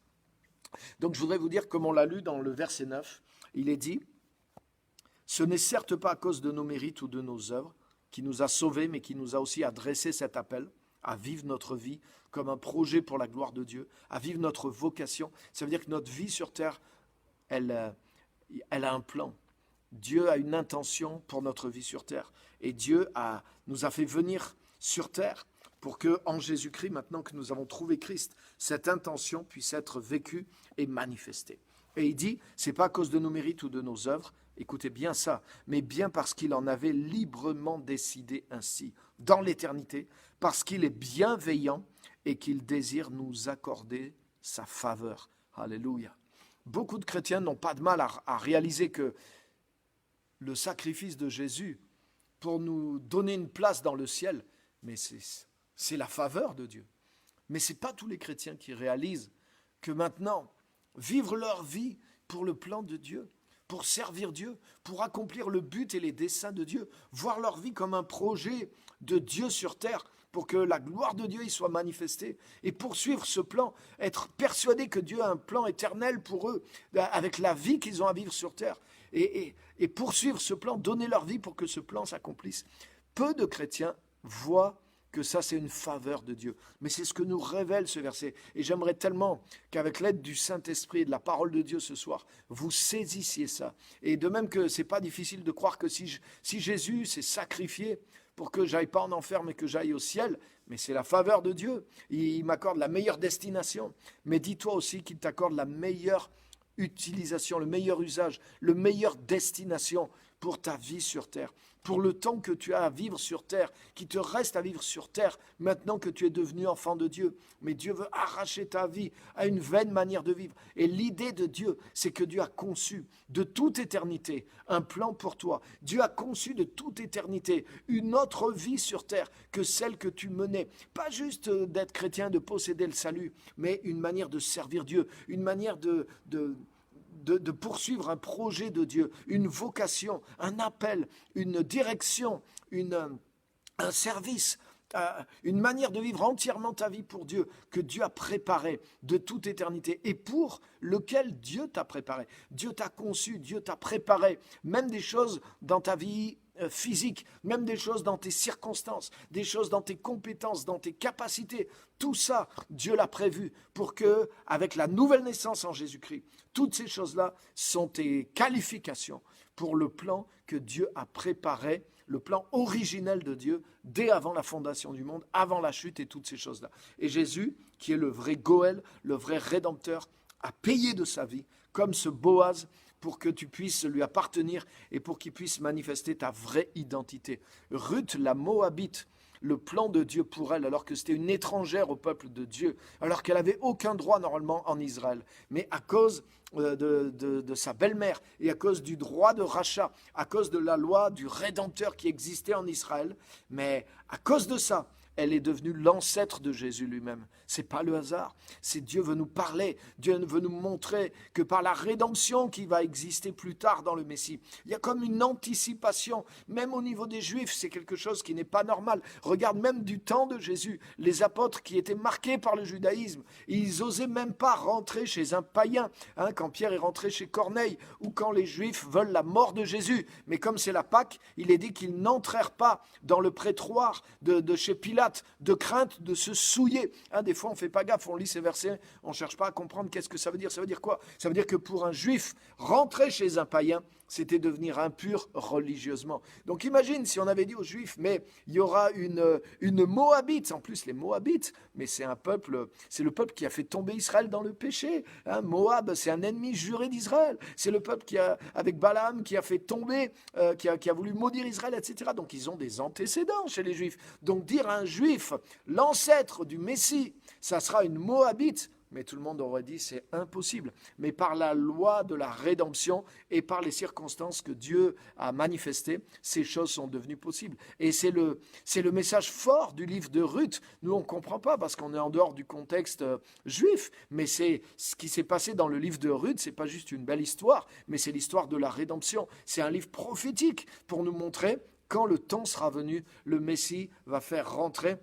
Donc, je voudrais vous dire, comme on l'a lu dans le verset 9, il est dit « Ce n'est certes pas à cause de nos mérites ou de nos œuvres qui nous a sauvés, mais qui nous a aussi adressé cet appel à vivre notre vie comme un projet pour la gloire de Dieu, à vivre notre vocation. » Ça veut dire que notre vie sur terre, elle a un plan. Dieu a une intention pour notre vie sur terre. Et Dieu nous a fait venir sur terre pour que, en Jésus-Christ, maintenant que nous avons trouvé Christ, cette intention puisse être vécue et manifestée. Et il dit, c'est pas à cause de nos mérites ou de nos œuvres, écoutez bien ça, mais bien parce qu'il en avait librement décidé ainsi, dans l'éternité, parce qu'il est bienveillant et qu'il désire nous accorder sa faveur. Alléluia. Beaucoup de chrétiens n'ont pas de mal à réaliser que le sacrifice de Jésus pour nous donner une place dans le ciel, mais c'est la faveur de Dieu. Mais ce n'est pas tous les chrétiens qui réalisent que maintenant, vivre leur vie pour le plan de Dieu, pour servir Dieu, pour accomplir le but et les desseins de Dieu, voir leur vie comme un projet de Dieu sur terre, pour que la gloire de Dieu y soit manifestée, et poursuivre ce plan, être persuadé que Dieu a un plan éternel pour eux, avec la vie qu'ils ont à vivre sur terre, et poursuivre ce plan, donner leur vie pour que ce plan s'accomplisse. Peu de chrétiens voient que ça, c'est une faveur de Dieu. Mais c'est ce que nous révèle ce verset. Et j'aimerais tellement qu'avec l'aide du Saint-Esprit et de la parole de Dieu ce soir, vous saisissiez ça. Et de même que ce n'est pas difficile de croire que si Jésus s'est sacrifié pour que j'aille pas en enfer, mais que j'aille au ciel, mais c'est la faveur de Dieu. Il m'accorde la meilleure destination. Mais dis-toi aussi qu'il t'accorde la meilleure utilisation, le meilleur usage, le meilleure destination pour ta vie sur terre, pour le temps que tu as à vivre sur terre, qui te reste à vivre sur terre, maintenant que tu es devenu enfant de Dieu. Mais Dieu veut arracher ta vie à une vaine manière de vivre. Et l'idée de Dieu, c'est que Dieu a conçu de toute éternité un plan pour toi. Dieu a conçu de toute éternité une autre vie sur terre que celle que tu menais. Pas juste d'être chrétien, de posséder le salut, mais une manière de servir Dieu, une manière de poursuivre un projet de Dieu, une vocation, un appel, une direction, un service, une manière de vivre entièrement ta vie pour Dieu, que Dieu a préparé de toute éternité et pour lequel Dieu t'a préparé. Dieu t'a conçu, Dieu t'a préparé, même des choses dans ta vie physique, même des choses dans tes circonstances, des choses dans tes compétences, dans tes capacités. Tout ça, Dieu l'a prévu pour que, avec la nouvelle naissance en Jésus-Christ, toutes ces choses-là sont tes qualifications pour le plan que Dieu a préparé, le plan originel de Dieu dès avant la fondation du monde, avant la chute et toutes ces choses-là. Et Jésus, qui est le vrai Goël, le vrai Rédempteur, a payé de sa vie, comme ce Boaz, pour que tu puisses lui appartenir et pour qu'il puisse manifester ta vraie identité. Ruth, la Moabite, le plan de Dieu pour elle, alors que c'était une étrangère au peuple de Dieu, alors qu'elle n'avait aucun droit normalement en Israël. Mais à cause de sa belle-mère et à cause du droit de rachat, à cause de la loi du Rédempteur qui existait en Israël, mais à cause de ça, elle est devenue l'ancêtre de Jésus lui-même. Ce n'est pas le hasard. C'est Dieu veut nous parler. Dieu veut nous montrer que par la rédemption qui va exister plus tard dans le Messie, il y a comme une anticipation. Même au niveau des Juifs, c'est quelque chose qui n'est pas normal. Regarde, même du temps de Jésus, les apôtres qui étaient marqués par le judaïsme, ils n'osaient même pas rentrer chez un païen. Quand Pierre est rentré chez Corneille ou quand les Juifs veulent la mort de Jésus. Mais comme c'est la Pâque, il est dit qu'ils n'entrèrent pas dans le prétoire de chez Pilate, de crainte de se souiller. Des fois, on ne fait pas gaffe, on lit ces versets, on ne cherche pas à comprendre qu'est-ce que ça veut dire. Ça veut dire quoi? Ça veut dire que pour un juif, rentrer chez un païen, c'était devenir impur religieusement. Donc imagine si on avait dit aux Juifs, mais il y aura une Moabite, en plus les Moabites, mais c'est un peuple, c'est le peuple qui a fait tomber Israël dans le péché. Moab, c'est un ennemi juré d'Israël. C'est le peuple avec Balaam, qui a fait tomber, qui a voulu maudire Israël, etc. Donc ils ont des antécédents chez les Juifs. Donc dire à un Juif, l'ancêtre du Messie, ça sera une Moabite, mais tout le monde aurait dit c'est impossible. Mais par la loi de la rédemption et par les circonstances que Dieu a manifestées, ces choses sont devenues possibles. Et c'est le message fort du livre de Ruth. Nous, on ne comprend pas parce qu'on est en dehors du contexte juif. Mais c'est ce qui s'est passé dans le livre de Ruth, ce n'est pas juste une belle histoire, mais c'est l'histoire de la rédemption. C'est un livre prophétique pour nous montrer quand le temps sera venu, le Messie va faire rentrer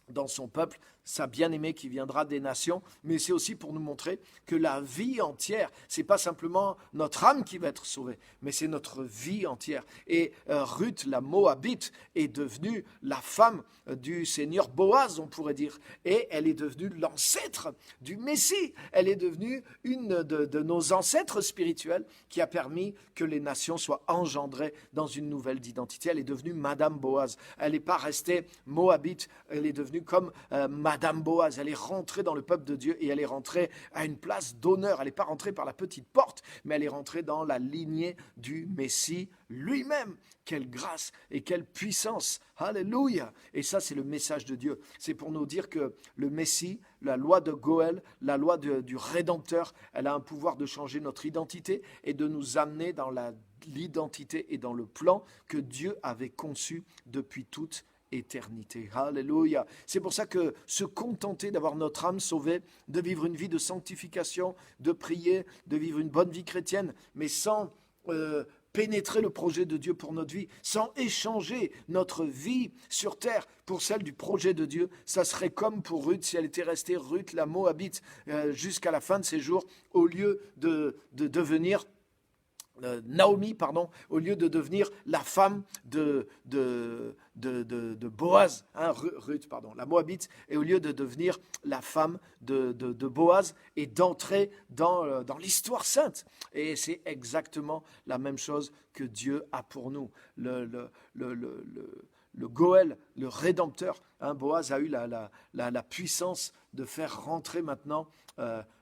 dans son peuple, sa bien-aimée qui viendra des nations, mais c'est aussi pour nous montrer que la vie entière, c'est pas simplement notre âme qui va être sauvée, mais c'est notre vie entière. Et Ruth, la Moabite, est devenue la femme du Seigneur Boaz, on pourrait dire, et elle est devenue l'ancêtre du Messie. Elle est devenue une de nos ancêtres spirituels qui a permis que les nations soient engendrées dans une nouvelle identité. Elle est devenue Madame Boaz. Elle n'est pas restée Moabite, elle est devenue devenue comme Madame Boaz. Elle est rentrée dans le peuple de Dieu et elle est rentrée à une place d'honneur. Elle n'est pas rentrée par la petite porte, mais elle est rentrée dans la lignée du Messie lui-même. Quelle grâce et quelle puissance. Alléluia. Et ça, c'est le message de Dieu. C'est pour nous dire que le Messie, la loi de Goël, la loi du Rédempteur, elle a un pouvoir de changer notre identité et de nous amener dans l'identité et dans le plan que Dieu avait conçu depuis toute éternité. Alléluia. C'est pour ça que se contenter d'avoir notre âme sauvée, de vivre une vie de sanctification, de prier, de vivre une bonne vie chrétienne, mais sans pénétrer le projet de Dieu pour notre vie, sans échanger notre vie sur terre pour celle du projet de Dieu, ça serait comme pour Ruth si elle était restée Ruth la Moabite jusqu'à la fin de ses jours, au lieu de devenir Naomi, au lieu de devenir la femme de Boaz, Ruth, la Moabite, et au lieu de devenir la femme de Boaz et d'entrer dans l'histoire sainte. Et c'est exactement la même chose que Dieu a pour nous. Le Goël, le Rédempteur, Boaz a eu la puissance de faire rentrer maintenant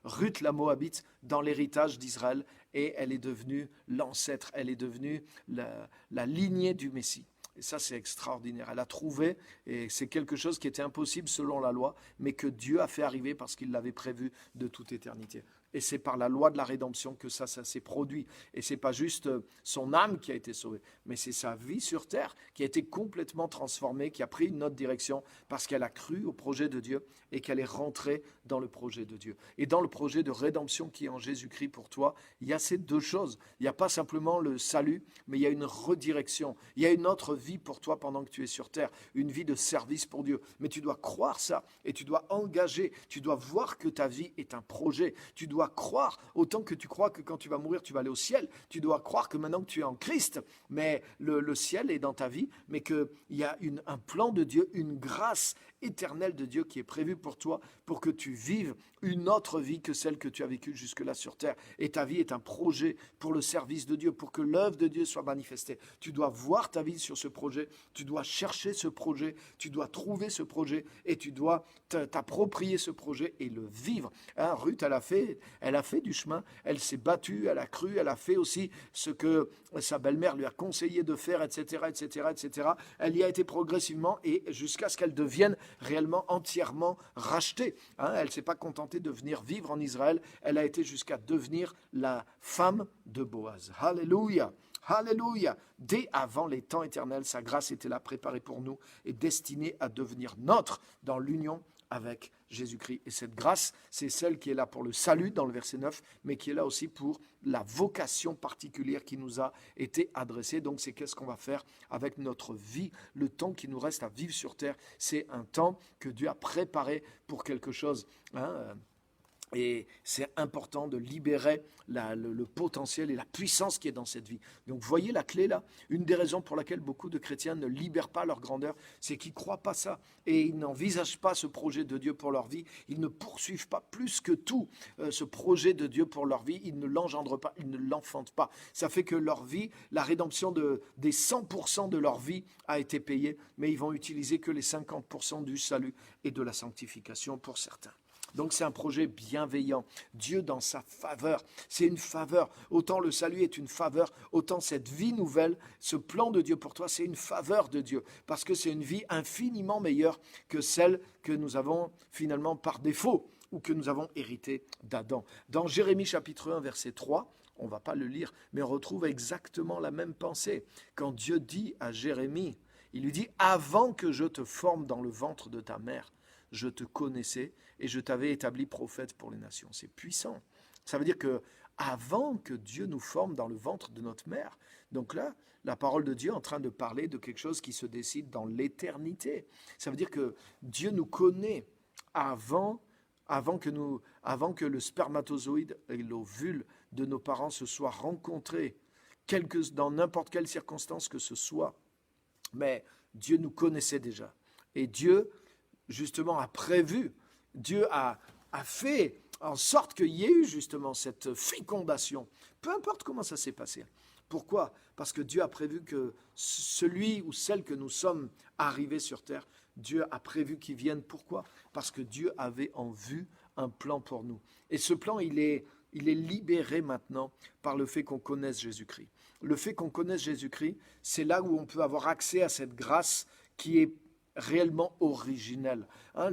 Ruth la Moabite dans l'héritage d'Israël et elle est devenue l'ancêtre, elle est devenue la lignée du Messie. Et ça, c'est extraordinaire. Elle a trouvé, et c'est quelque chose qui était impossible selon la loi, mais que Dieu a fait arriver parce qu'il l'avait prévu de toute éternité. Et c'est par la loi de la rédemption que ça s'est produit. Et ce n'est pas juste son âme qui a été sauvée, mais c'est sa vie sur terre qui a été complètement transformée, qui a pris une autre direction parce qu'elle a cru au projet de Dieu et qu'elle est rentrée dans le projet de Dieu. Et dans le projet de rédemption qui est en Jésus-Christ pour toi, il y a ces deux choses. Il n'y a pas simplement le salut, mais il y a une redirection. Il y a une autre vie pour toi pendant que tu es sur terre, une vie de service pour Dieu. Mais tu dois croire ça et tu dois engager, tu dois voir que ta vie est un projet. Tu dois croire, autant que tu crois que quand tu vas mourir, tu vas aller au ciel. Tu dois croire que maintenant que tu es en Christ, mais le ciel est dans ta vie, mais qu'il y a un plan de Dieu, une grâce éternelle de Dieu qui est prévue pour toi, pour que tu vives une autre vie que celle que tu as vécue jusque-là sur terre. Et ta vie est un projet pour le service de Dieu, pour que l'œuvre de Dieu soit manifestée. Tu dois voir ta vie sur ce projet, tu dois chercher ce projet, tu dois trouver ce projet et tu dois t'approprier ce projet et le vivre. Ruth, elle a fait du chemin, elle s'est battue, elle a cru, elle a fait aussi ce que sa belle-mère lui a conseillé de faire, etc., etc., etc. Elle y a été progressivement et jusqu'à ce qu'elle devienne réellement entièrement rachetée. Elle ne s'est pas contentée de venir vivre en Israël, elle a été jusqu'à devenir la femme de Boaz. Alléluia. Alléluia. Dès avant les temps éternels, sa grâce était là, préparée pour nous et destinée à devenir nôtre dans l'union avec Jésus-Christ. Et cette grâce, c'est celle qui est là pour le salut dans le verset 9, mais qui est là aussi pour la vocation particulière qui nous a été adressée. Donc c'est qu'est-ce qu'on va faire avec notre vie, le temps qui nous reste à vivre sur terre. C'est un temps que Dieu a préparé pour quelque chose. Et c'est important de libérer le potentiel et la puissance qui est dans cette vie. Donc voyez la clé là. Une des raisons pour laquelle beaucoup de chrétiens ne libèrent pas leur grandeur, c'est qu'ils ne croient pas ça. Et ils n'envisagent pas ce projet de Dieu pour leur vie. Ils ne poursuivent pas plus que tout ce projet de Dieu pour leur vie. Ils ne l'engendrent pas, ils ne l'enfantent pas. Ça fait que leur vie, la rédemption des 100% de leur vie a été payée, mais ils vont utiliser que les 50% du salut et de la sanctification pour certains. Donc c'est un projet bienveillant. Dieu dans sa faveur, c'est une faveur. Autant le salut est une faveur, autant cette vie nouvelle, ce plan de Dieu pour toi, c'est une faveur de Dieu. Parce que c'est une vie infiniment meilleure que celle que nous avons finalement par défaut ou que nous avons héritée d'Adam. Dans Jérémie chapitre 1, verset 3, on ne va pas le lire, mais on retrouve exactement la même pensée. Quand Dieu dit à Jérémie, il lui dit « Avant que je te forme dans le ventre de ta mère, je te connaissais et je t'avais établi prophète pour les nations. » C'est puissant. Ça veut dire que avant que Dieu nous forme dans le ventre de notre mère, donc là, la parole de Dieu est en train de parler de quelque chose qui se décide dans l'éternité. Ça veut dire que Dieu nous connaît avant que le spermatozoïde et l'ovule de nos parents se soient rencontrés, dans n'importe quelle circonstance que ce soit. Mais Dieu nous connaissait déjà. Et Dieu justement a prévu, Dieu a fait en sorte qu'il y ait eu justement cette fécondation, peu importe comment ça s'est passé. Pourquoi ? Parce que Dieu a prévu que celui ou celle que nous sommes arrivés sur terre Dieu a prévu qu'ils viennent. Pourquoi? Parce que Dieu avait en vue un plan pour nous. Et ce plan, il est libéré maintenant par le fait qu'on connaisse Jésus-Christ. Le fait qu'on connaisse Jésus-Christ, c'est là où on peut avoir accès à cette grâce qui est réellement originelle. Hein,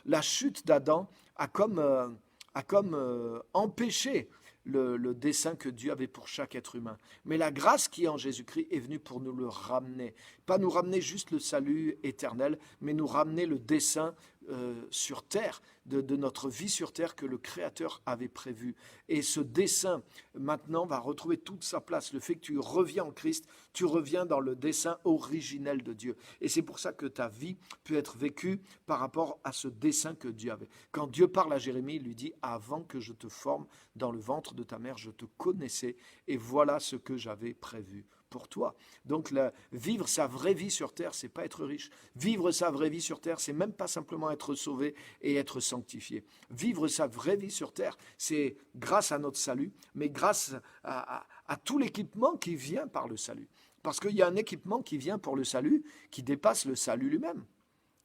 la chute d'Adam a comme empêché le dessein que Dieu avait pour chaque être humain. Mais la grâce qui est en Jésus-Christ est venue pour nous le ramener. Pas nous ramener juste le salut éternel, mais nous ramener le dessein sur terre, de notre vie sur terre que le Créateur avait prévu. Et ce dessein, maintenant, va retrouver toute sa place. Le fait que tu reviens en Christ, tu reviens dans le dessein originel de Dieu. Et c'est pour ça que ta vie peut être vécue par rapport à ce dessein que Dieu avait. Quand Dieu parle à Jérémie, il lui dit « Avant que je te forme dans le ventre de ta mère, je te connaissais et voilà ce que j'avais prévu pour toi. » Donc vivre sa vraie vie sur terre, c'est pas être riche. Vivre sa vraie vie sur terre, c'est même pas simplement être sauvé et être sanctifié. Vivre sa vraie vie sur terre, c'est grâce à notre salut, mais grâce à tout l'équipement qui vient par le salut. Parce qu'il y a un équipement qui vient pour le salut, qui dépasse le salut lui-même.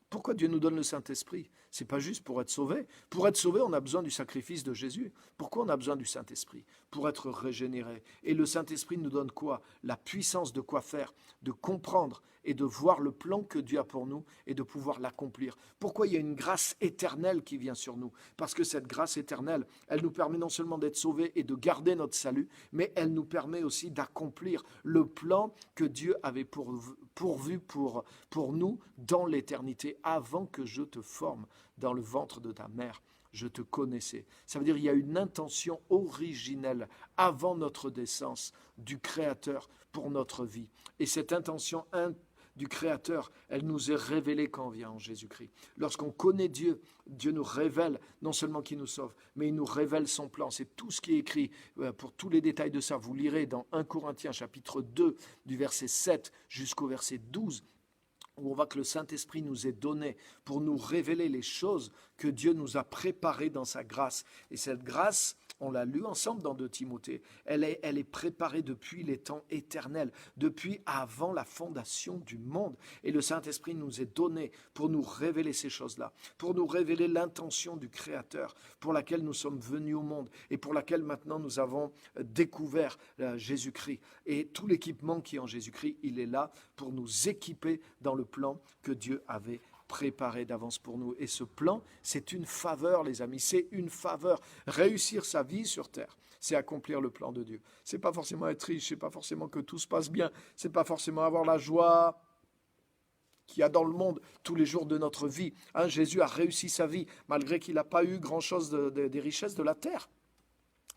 Pourquoi Dieu nous donne le Saint-Esprit? C'est pas juste pour être sauvé. Pour être sauvé, on a besoin du sacrifice de Jésus. Pourquoi on a besoin du Saint-Esprit? Pour être régénéré. Et le Saint-Esprit nous donne quoi? La puissance de quoi faire, de comprendre et de voir le plan que Dieu a pour nous et de pouvoir l'accomplir. Pourquoi il y a une grâce éternelle qui vient sur nous? Parce que cette grâce éternelle, elle nous permet non seulement d'être sauvés et de garder notre salut, mais elle nous permet aussi d'accomplir le plan que Dieu avait pourvu pour nous dans l'éternité. Avant que je te forme dans le ventre de ta mère, je te connaissais. Ça veut dire qu'il y a une intention originelle avant notre naissance du Créateur pour notre vie. Et cette intention du Créateur, elle nous est révélée quand on vient en Jésus-Christ. Lorsqu'on connaît Dieu, Dieu nous révèle non seulement qu'il nous sauve, mais il nous révèle son plan. C'est tout ce qui est écrit. Pour tous les détails de ça, vous lirez dans 1 Corinthiens chapitre 2, du verset 7 jusqu'au verset 12, où on voit que le Saint-Esprit nous est donné pour nous révéler les choses que Dieu nous a préparées dans sa grâce. Et cette grâce, on l'a lu ensemble dans 2 Timothée, elle est préparée depuis les temps éternels, depuis avant la fondation du monde. Et le Saint-Esprit nous est donné pour nous révéler ces choses-là, pour nous révéler l'intention du Créateur, pour laquelle nous sommes venus au monde et pour laquelle maintenant nous avons découvert Jésus-Christ. Et tout l'équipement qui est en Jésus-Christ, il est là pour nous équiper dans le plan que Dieu avait préparé d'avance pour nous. Et ce plan, c'est une faveur, les amis, c'est une faveur. Réussir sa vie sur terre, c'est accomplir le plan de Dieu. C'est pas forcément être riche, c'est pas forcément que tout se passe bien, c'est pas forcément avoir la joie qu'il y a dans le monde tous les jours de notre vie. Hein, Jésus a réussi sa vie, malgré qu'il n'a pas eu grand-chose des richesses de la terre.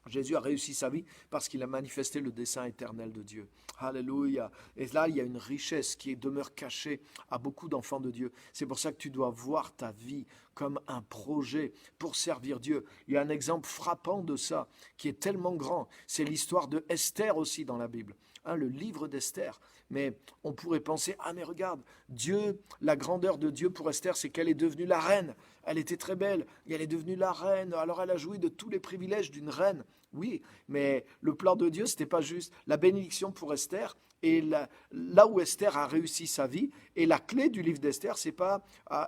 Jésus a réussi sa vie parce qu'il a manifesté le dessein éternel de Dieu. Alléluia. Et là, il y a une richesse qui demeure cachée à beaucoup d'enfants de Dieu. C'est pour ça que tu dois voir ta vie comme un projet pour servir Dieu. Il y a un exemple frappant de ça qui est tellement grand. C'est l'histoire de Esther aussi dans la Bible. Hein, le livre d'Esther. Mais on pourrait penser, ah mais regarde, Dieu, la grandeur de Dieu pour Esther, c'est qu'elle est devenue la reine. Elle était très belle, et elle est devenue la reine, alors elle a joui de tous les privilèges d'une reine. Oui, mais le plan de Dieu, c'était pas juste la bénédiction pour Esther, et là où Esther a réussi sa vie, et la clé du livre d'Esther, c'est pas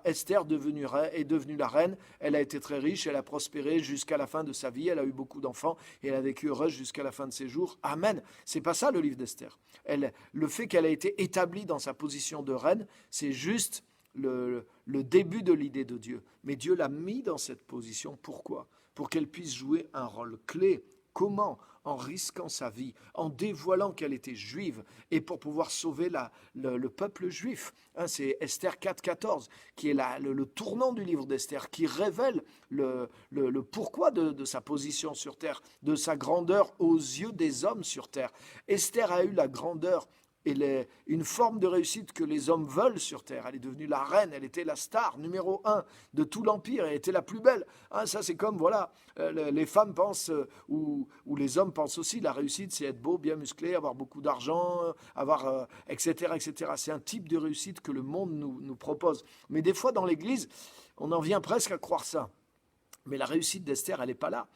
Esther est devenue la reine, elle a été très riche, elle a prospéré jusqu'à la fin de sa vie, elle a eu beaucoup d'enfants, et elle a vécu heureuse jusqu'à la fin de ses jours. Amen. C'est pas ça le livre d'Esther. Le fait qu'elle a été établie dans sa position de reine, c'est juste le début de l'idée de Dieu. Mais Dieu l'a mis dans cette position. Pourquoi? Pour qu'elle puisse jouer un rôle clé. Comment? En risquant sa vie, en dévoilant qu'elle était juive, et pour pouvoir sauver le peuple juif. Hein, c'est Esther 4,14, qui est le tournant du livre d'Esther, qui révèle le pourquoi de sa position sur terre, de sa grandeur aux yeux des hommes sur terre. Esther a eu la grandeur et une forme de réussite que les hommes veulent sur terre. Elle est devenue la reine, elle était la star numéro 1 de tout l'Empire, elle était la plus belle. Hein, ça c'est comme, voilà, les femmes pensent, ou les hommes pensent aussi, la réussite c'est être beau, bien musclé, avoir beaucoup d'argent, avoir, etc., etc. C'est un type de réussite que le monde nous propose. Mais des fois dans l'Église, on en vient presque à croire ça. Mais la réussite d'Esther, elle n'est pas là.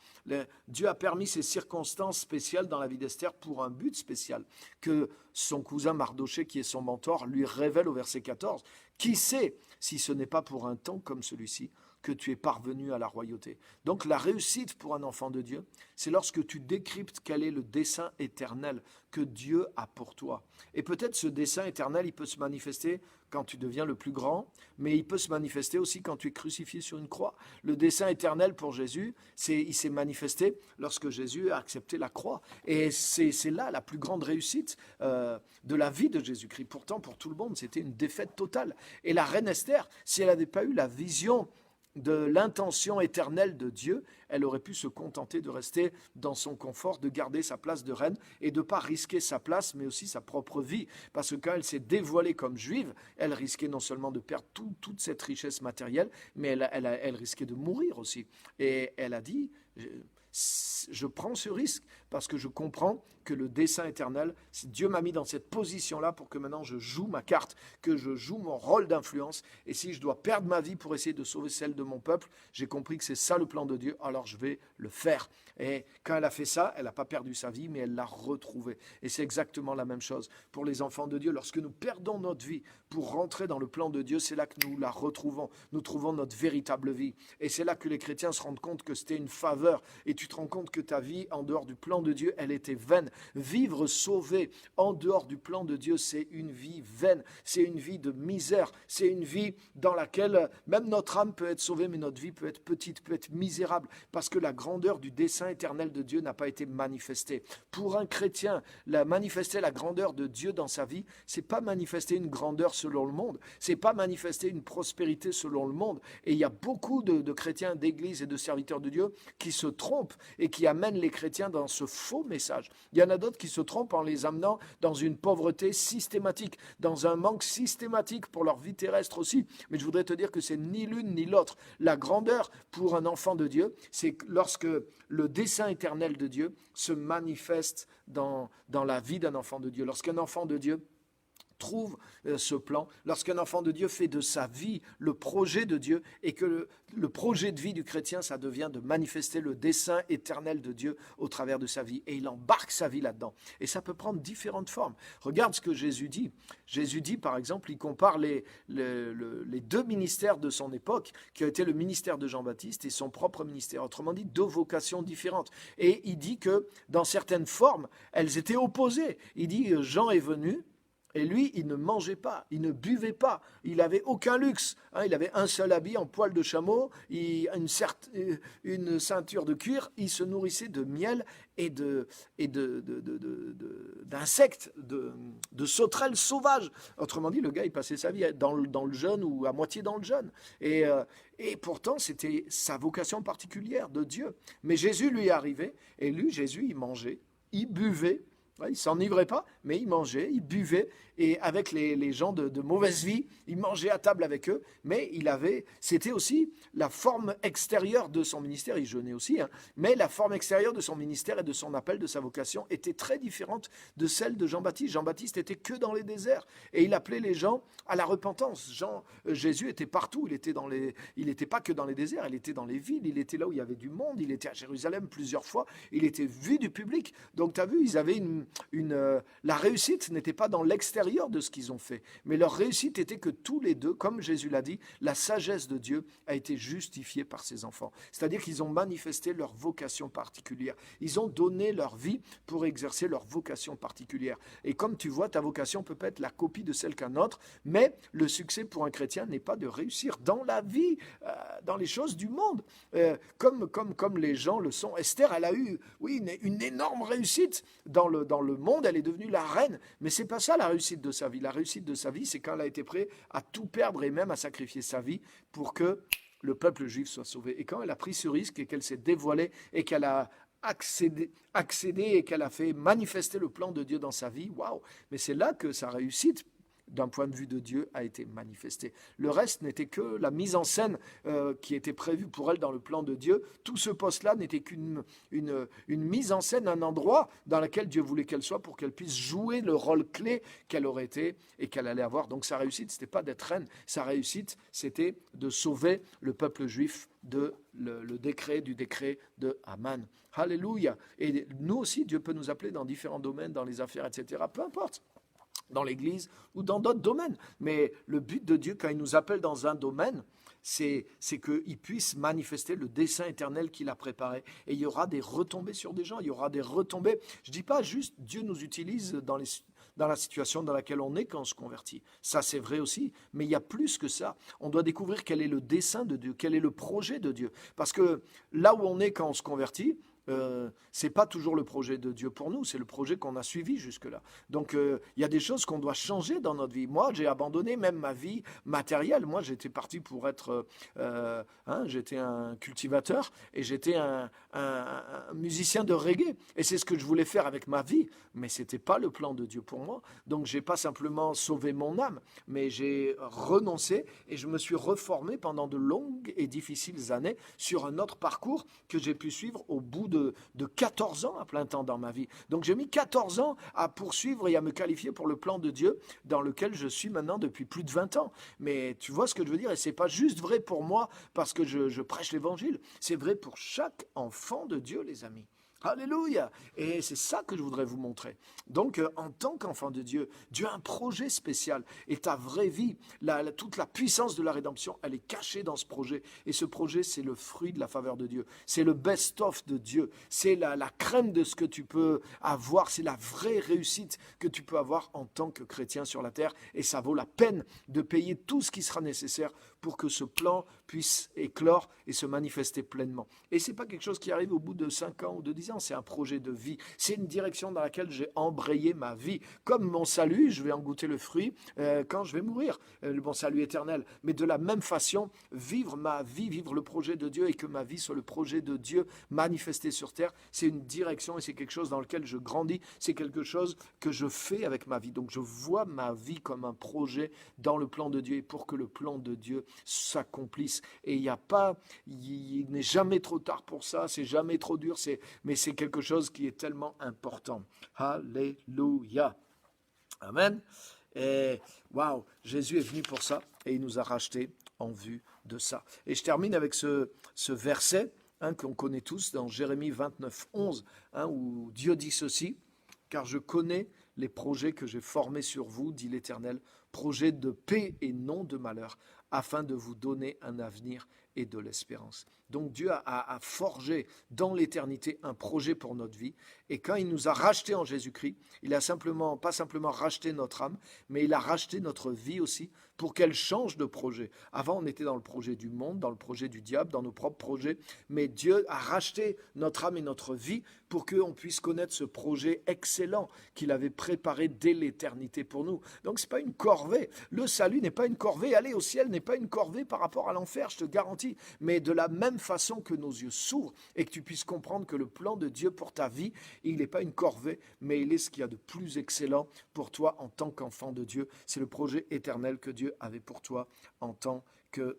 Dieu a permis ces circonstances spéciales dans la vie d'Esther pour un but spécial, que son cousin Mardochée, qui est son mentor, lui révèle au verset 14. Qui sait si ce n'est pas pour un temps comme celui-ci que tu es parvenu à la royauté. Donc la réussite pour un enfant de Dieu, c'est lorsque tu décryptes quel est le dessein éternel que Dieu a pour toi. Et peut-être ce dessein éternel, il peut se manifester quand tu deviens le plus grand, mais il peut se manifester aussi quand tu es crucifié sur une croix. Le dessein éternel pour Jésus, il s'est manifesté lorsque Jésus a accepté la croix. Et c'est là la plus grande réussite de la vie de Jésus-Christ. Pourtant, pour tout le monde, c'était une défaite totale. Et la reine Esther, si elle n'avait pas eu la vision de l'intention éternelle de Dieu, elle aurait pu se contenter de rester dans son confort, de garder sa place de reine et de ne pas risquer sa place, mais aussi sa propre vie. Parce que quand elle s'est dévoilée comme juive, elle risquait non seulement de perdre toute cette richesse matérielle, mais elle risquait de mourir aussi. Et elle a dit, je prends ce risque parce que je comprends que le dessein éternel, Dieu m'a mis dans cette position-là pour que maintenant je joue ma carte, que je joue mon rôle d'influence. Et si je dois perdre ma vie pour essayer de sauver celle de mon peuple, j'ai compris que c'est ça le plan de Dieu, alors je vais le faire. Et quand elle a fait ça, elle n'a pas perdu sa vie, mais elle l'a retrouvée. Et c'est exactement la même chose pour les enfants de Dieu. Lorsque nous perdons notre vie pour rentrer dans le plan de Dieu, c'est là que nous la retrouvons. Nous trouvons notre véritable vie. Et c'est là que les chrétiens se rendent compte que c'était une faveur. Et tu te rends compte que ta vie, en dehors du plan de Dieu, elle était vaine. Vivre sauvé en dehors du plan de Dieu, c'est une vie vaine. C'est une vie de misère. C'est une vie dans laquelle même notre âme peut être sauvée, mais notre vie peut être petite, peut être misérable. Parce que la grandeur du dessein éternel de Dieu n'a pas été manifestée. Pour un chrétien, manifester la grandeur de Dieu dans sa vie, c'est pas manifester une grandeur selon le monde. C'est pas manifester une prospérité selon le monde. Et il y a beaucoup de chrétiens, d'églises et de serviteurs de Dieu qui se trompent et qui amènent les chrétiens dans ce faux message. Il y en a d'autres qui se trompent en les amenant dans une pauvreté systématique, dans un manque systématique pour leur vie terrestre aussi. Mais je voudrais te dire que c'est ni l'une ni l'autre. La grandeur pour un enfant de Dieu, c'est lorsque le dessein éternel de Dieu se manifeste dans la vie d'un enfant de Dieu. Lorsqu'un enfant de Dieu trouve ce plan, lorsqu'un enfant de Dieu fait de sa vie le projet de Dieu et que le projet de vie du chrétien, ça devient de manifester le dessein éternel de Dieu au travers de sa vie. Et il embarque sa vie là-dedans. Et ça peut prendre différentes formes. Regarde ce que Jésus dit. Jésus dit, par exemple, il compare les deux ministères de son époque, qui a été le ministère de Jean-Baptiste et son propre ministère. Autrement dit, deux vocations différentes. Et il dit que dans certaines formes, elles étaétait opposées. Il dit, Jean est venu, et lui, il ne mangeait pas, il ne buvait pas, il n'avait aucun luxe. Il avait un seul habit en poil de chameau, une ceinture de cuir, il se nourrissait de miel et d'insectes, de sauterelles sauvages. Autrement dit, le gars, il passait sa vie dans le jeûne ou à moitié dans le jeûne. Et pourtant, c'était sa vocation particulière de Dieu. Mais Jésus lui est arrivé, et lui, Jésus, il mangeait, il buvait. Ouais, il ne s'enivrait pas, mais il mangeait, il buvait, et avec les gens de mauvaise vie, il mangeait à table avec eux, mais c'était aussi la forme extérieure de son ministère, il jeûnait aussi, mais la forme extérieure de son ministère et de son appel, de sa vocation, était très différente de celle de Jean-Baptiste. Jean-Baptiste était que dans les déserts, et il appelait les gens à la repentance. Jésus était partout, il n'était pas que dans les déserts, il était dans les villes, il était là où il y avait du monde, il était à Jérusalem plusieurs fois, il était vu du public. Donc tu as vu, ils avaient la réussite n'était pas dans l'extérieur de ce qu'ils ont fait, mais leur réussite était que tous les deux, comme Jésus l'a dit, la sagesse de Dieu a été justifiée par ses enfants. C'est-à-dire qu'ils ont manifesté leur vocation particulière. Ils ont donné leur vie pour exercer leur vocation particulière. Et comme tu vois, ta vocation peut pas être la copie de celle qu'un autre, mais le succès pour un chrétien n'est pas de réussir dans la vie, dans les choses du monde, comme les gens le sont. Esther, elle a eu, oui, une énorme réussite dans le monde, elle est devenue la reine, mais c'est pas ça la réussite de sa vie. La réussite de sa vie, c'est quand elle a été prête à tout perdre et même à sacrifier sa vie pour que le peuple juif soit sauvé. Et quand elle a pris ce risque et qu'elle s'est dévoilée et qu'elle a accédé et qu'elle a fait manifester le plan de Dieu dans sa vie, waouh! Mais c'est là que sa réussite d'un point de vue de Dieu, a été manifesté. Le reste n'était que la mise en scène qui était prévue pour elle dans le plan de Dieu. Tout ce poste-là n'était qu'une une mise en scène, un endroit dans lequel Dieu voulait qu'elle soit pour qu'elle puisse jouer le rôle clé qu'elle aurait été et qu'elle allait avoir. Donc sa réussite, ce n'était pas d'être reine. Sa réussite, c'était de sauver le peuple juif de le décret de Haman. Alléluia. Et nous aussi, Dieu peut nous appeler dans différents domaines, dans les affaires, etc. Peu importe, dans l'église ou dans d'autres domaines. Mais le but de Dieu, quand il nous appelle dans un domaine, c'est qu'il puisse manifester le dessein éternel qu'il a préparé. Et il y aura des retombées sur des gens, il y aura des retombées. Je ne dis pas juste Dieu nous utilise dans la situation dans laquelle on est quand on se convertit. Ça, c'est vrai aussi, mais il y a plus que ça. On doit découvrir quel est le dessein de Dieu, quel est le projet de Dieu. Parce que là où on est quand on se convertit, c'est pas toujours le projet de Dieu pour nous, c'est le projet qu'on a suivi jusque-là. Donc il y a des choses qu'on doit changer dans notre vie. Moi, j'ai abandonné même ma vie matérielle. Moi, j'étais parti pour être, j'étais un cultivateur et j'étais un musicien de reggae. Et c'est ce que je voulais faire avec ma vie, mais c'était pas le plan de Dieu pour moi. Donc j'ai pas simplement sauvé mon âme, mais j'ai renoncé et je me suis reformé pendant de longues et difficiles années sur un autre parcours que j'ai pu suivre au bout de 14 ans à plein temps dans ma vie. Donc j'ai mis 14 ans à poursuivre et à me qualifier pour le plan de Dieu dans lequel je suis maintenant depuis plus de 20 ans. Mais tu vois ce que je veux dire, et c'est pas juste vrai pour moi parce que je prêche l'évangile, c'est vrai pour chaque enfant de Dieu, les amis. Alléluia. Et c'est ça que je voudrais vous montrer. Donc, en tant qu'enfant de Dieu, Dieu a un projet spécial. Et ta vraie vie, toute la puissance de la rédemption, elle est cachée dans ce projet. Et ce projet, c'est le fruit de la faveur de Dieu. C'est le best-of de Dieu. C'est la crème de ce que tu peux avoir. C'est la vraie réussite que tu peux avoir en tant que chrétien sur la terre. Et ça vaut la peine de payer tout ce qui sera nécessaire pour que ce plan puisse éclore et se manifester pleinement. Et ce n'est pas quelque chose qui arrive au bout de 5 ans ou de 10 ans, c'est un projet de vie. C'est une direction dans laquelle j'ai embrayé ma vie. Comme mon salut, je vais en goûter le fruit quand je vais mourir, mon salut éternel. Mais de la même façon, vivre ma vie, vivre le projet de Dieu et que ma vie soit le projet de Dieu manifesté sur terre, c'est une direction et c'est quelque chose dans lequel je grandis, c'est quelque chose que je fais avec ma vie. Donc je vois ma vie comme un projet dans le plan de Dieu et pour que le plan de Dieu s'accomplisse. Et il n'est jamais trop tard pour ça, c'est jamais trop dur, mais c'est quelque chose qui est tellement important. Alléluia. Amen. Et waouh, Jésus est venu pour ça et il nous a rachetés en vue de ça. Et je termine avec ce verset qu'on connaît tous dans Jérémie 29, 11, où Dieu dit ceci: car je connais les projets que j'ai formés sur vous, dit l'Éternel, projets de paix et non de malheur, afin de vous donner un avenir et de l'espérance. Donc Dieu a forgé dans l'éternité un projet pour notre vie. Et quand il nous a rachetés en Jésus-Christ, il a pas simplement racheté notre âme, mais il a racheté notre vie aussi pour qu'elle change de projet. Avant, on était dans le projet du monde, dans le projet du diable, dans nos propres projets. Mais Dieu a racheté notre âme et notre vie pour qu'on puisse connaître ce projet excellent qu'il avait préparé dès l'éternité pour nous. Donc ce n'est pas une corvée. Le salut n'est pas une corvée. Aller au ciel n'est pas une corvée par rapport à l'enfer, je te garantis. Mais de la même façon que nos yeux s'ouvrent et que tu puisses comprendre que le plan de Dieu pour ta vie, il n'est pas une corvée, mais il est ce qu'il y a de plus excellent pour toi en tant qu'enfant de Dieu. C'est le projet éternel que Dieu avait pour toi en tant que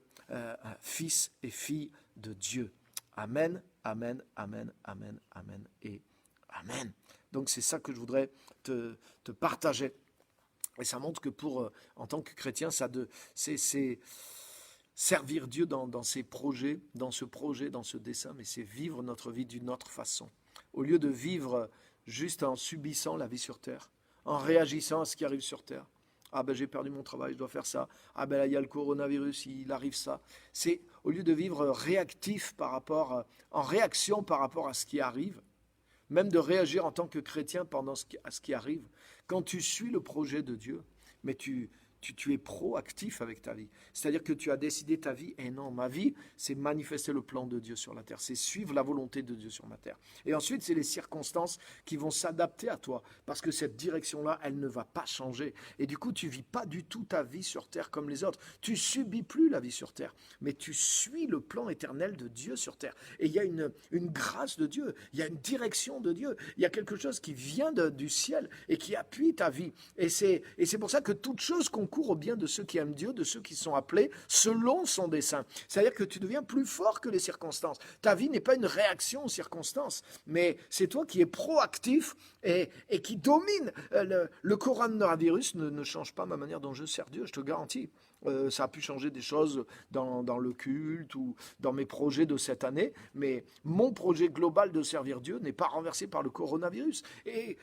fils et fille de Dieu. Amen, amen, amen, amen, amen et amen. Donc c'est ça que je voudrais te partager. Et ça montre que en tant que chrétien, c'est servir Dieu dans ses projets, dans ce dessein, mais c'est vivre notre vie d'une autre façon. Au lieu de vivre juste en subissant la vie sur terre, en réagissant à ce qui arrive sur terre. Ah ben j'ai perdu mon travail, je dois faire ça. Ah ben là il y a le coronavirus, il arrive ça. C'est au lieu de vivre réactif en réaction par rapport à ce qui arrive, même de réagir en tant que chrétien à ce qui arrive. Quand tu suis le projet de Dieu, mais tu tu es proactif avec ta vie. C'est-à-dire que tu as décidé ta vie, et non, ma vie, c'est manifester le plan de Dieu sur la terre, c'est suivre la volonté de Dieu sur ma terre. Et ensuite, c'est les circonstances qui vont s'adapter à toi, parce que cette direction-là, elle ne va pas changer. Et du coup, tu vis pas du tout ta vie sur terre comme les autres. Tu subis plus la vie sur terre, mais tu suis le plan éternel de Dieu sur terre. Et il y a une grâce de Dieu, il y a une direction de Dieu, il y a quelque chose qui vient du ciel et qui appuie ta vie. Et c'est pour ça que toute chose concourt au bien de ceux qui aiment Dieu, de ceux qui sont appelés selon son dessein. C'est-à-dire que tu deviens plus fort que les circonstances. Ta vie n'est pas une réaction aux circonstances, mais c'est toi qui es proactif et qui domine. Le coronavirus ne change pas ma manière dont je sers Dieu, je te garantis. Ça a pu changer des choses dans le culte ou dans mes projets de cette année, mais mon projet global de servir Dieu n'est pas renversé par le coronavirus. Et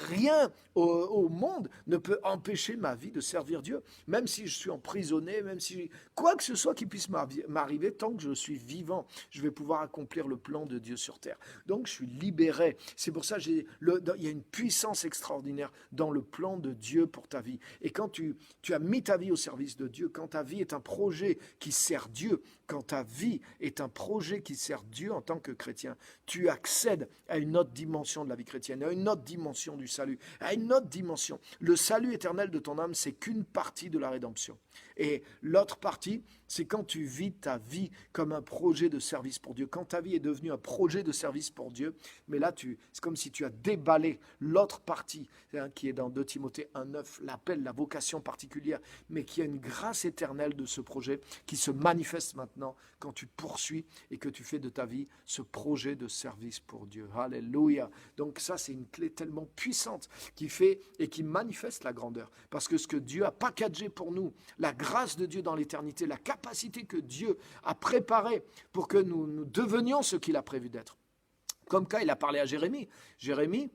rien au monde ne peut empêcher ma vie de servir Dieu, même si je suis emprisonné, même si quoi que ce soit qui puisse m'arriver, tant que je suis vivant, je vais pouvoir accomplir le plan de Dieu sur terre. Donc je suis libéré. C'est pour ça qu'il y a une puissance extraordinaire dans le plan de Dieu pour ta vie. Et quand tu as mis ta vie au service de Dieu, quand ta vie est un projet qui sert Dieu, quand ta vie est un projet qui sert Dieu en tant que chrétien, tu accèdes à une autre dimension de la vie chrétienne, à une autre dimension du salut, à une autre dimension. Le salut éternel de ton âme, c'est qu'une partie de la rédemption. Et l'autre partie, c'est quand tu vis ta vie comme un projet de service pour Dieu. Quand ta vie est devenue un projet de service pour Dieu, mais là, c'est comme si tu as déballé l'autre partie, qui est dans 2 Timothée 1,9, l'appel, la vocation particulière, mais qui a une grâce éternelle de ce projet qui se manifeste maintenant quand tu poursuis et que tu fais de ta vie ce projet de service pour Dieu. Alléluia. Donc ça, c'est une clé tellement puissante qui fait et qui manifeste la grandeur. Parce que ce que Dieu a packagé pour nous, la grâce de Dieu dans l'éternité, la capacité que Dieu a préparée pour que nous devenions ce qu'il a prévu d'être. Comme quand il a parlé à Jérémie. Jérémie,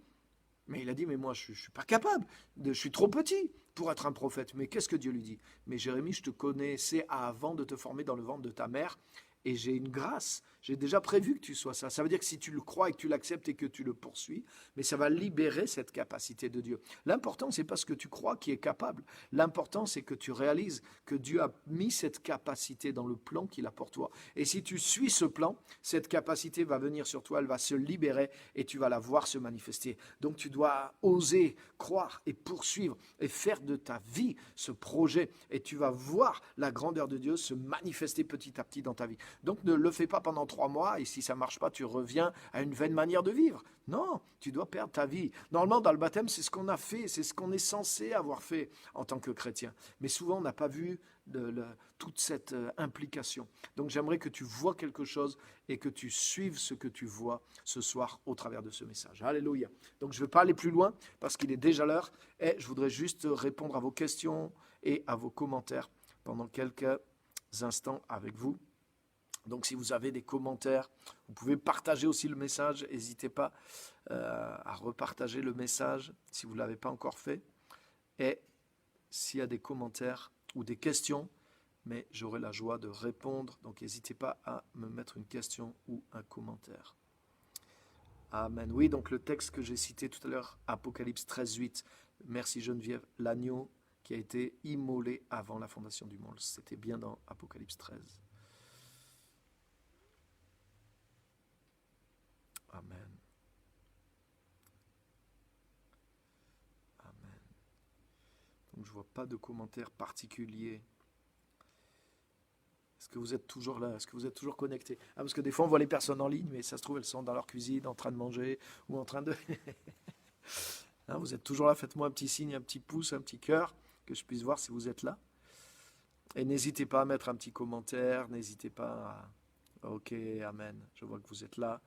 mais il a dit, mais moi je ne suis pas capable, je suis trop petit pour être un prophète. Mais qu'est-ce que Dieu lui dit? Mais Jérémie, je te connaissais avant de te former dans le ventre de ta mère, et j'ai une grâce, j'ai déjà prévu que tu sois ça. Ça veut dire que si tu le crois et que tu l'acceptes et que tu le poursuis, mais ça va libérer cette capacité de Dieu. L'important, c'est pas ce que tu crois qui est capable. L'important, c'est que tu réalises que Dieu a mis cette capacité dans le plan qu'il a pour toi. Et si tu suis ce plan, cette capacité va venir sur toi, elle va se libérer et tu vas la voir se manifester. Donc tu dois oser croire et poursuivre et faire de ta vie ce projet. Et tu vas voir la grandeur de Dieu se manifester petit à petit dans ta vie. Donc ne le fais pas pendant 3 mois et si ça ne marche pas, tu reviens à une vaine manière de vivre. Non, tu dois perdre ta vie. Normalement, dans le baptême, c'est ce qu'on a fait, c'est ce qu'on est censé avoir fait en tant que chrétien. Mais souvent, on n'a pas vu toute cette implication. Donc j'aimerais que tu vois quelque chose et que tu suives ce que tu vois ce soir au travers de ce message. Alléluia. Donc je ne vais pas aller plus loin parce qu'il est déjà l'heure et je voudrais juste répondre à vos questions et à vos commentaires pendant quelques instants avec vous. Donc si vous avez des commentaires, vous pouvez partager aussi le message. N'hésitez pas à repartager le message si vous ne l'avez pas encore fait. Et s'il y a des commentaires ou des questions, mais j'aurai la joie de répondre. Donc n'hésitez pas à me mettre une question ou un commentaire. Amen. Oui, donc le texte que j'ai cité tout à l'heure, Apocalypse 13:8. Merci Geneviève, l'agneau qui a été immolé avant la fondation du monde. C'était bien dans Apocalypse 13. Amen. Amen. Donc je ne vois pas de commentaires particuliers. Est-ce que vous êtes toujours là? Est-ce que vous êtes toujours connectés? Parce que des fois on voit les personnes en ligne, mais ça se trouve elles sont dans leur cuisine en train de manger ou en train de... Vous êtes toujours là, faites-moi un petit signe, un petit pouce, un petit cœur, que je puisse voir si vous êtes là. Et n'hésitez pas à mettre un petit commentaire, n'hésitez pas à... Ok, amen, je vois que vous êtes là.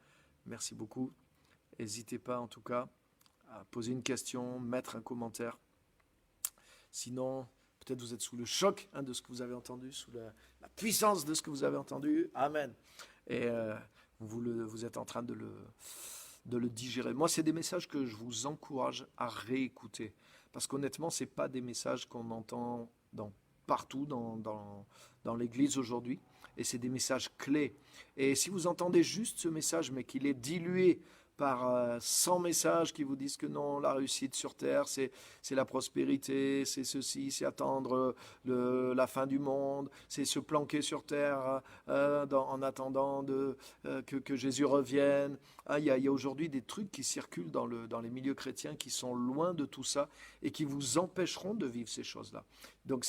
Merci beaucoup. N'hésitez pas en tout cas à poser une question, mettre un commentaire. Sinon, peut-être vous êtes sous le choc de ce que vous avez entendu, sous la puissance de ce que vous avez entendu. Amen. Et vous êtes en train de le digérer. Moi, c'est des messages que je vous encourage à réécouter. Parce qu'honnêtement, ce n'est pas des messages qu'on entend partout dans l'Église aujourd'hui. Et c'est des messages clés. Et si vous entendez juste ce message, mais qu'il est dilué par 100 messages qui vous disent que non, la réussite sur Terre, c'est la prospérité, c'est ceci, c'est attendre la fin du monde, c'est se planquer sur Terre en attendant que Jésus revienne. Il y a aujourd'hui des trucs qui circulent dans les milieux chrétiens qui sont loin de tout ça et qui vous empêcheront de vivre ces choses-là. Donc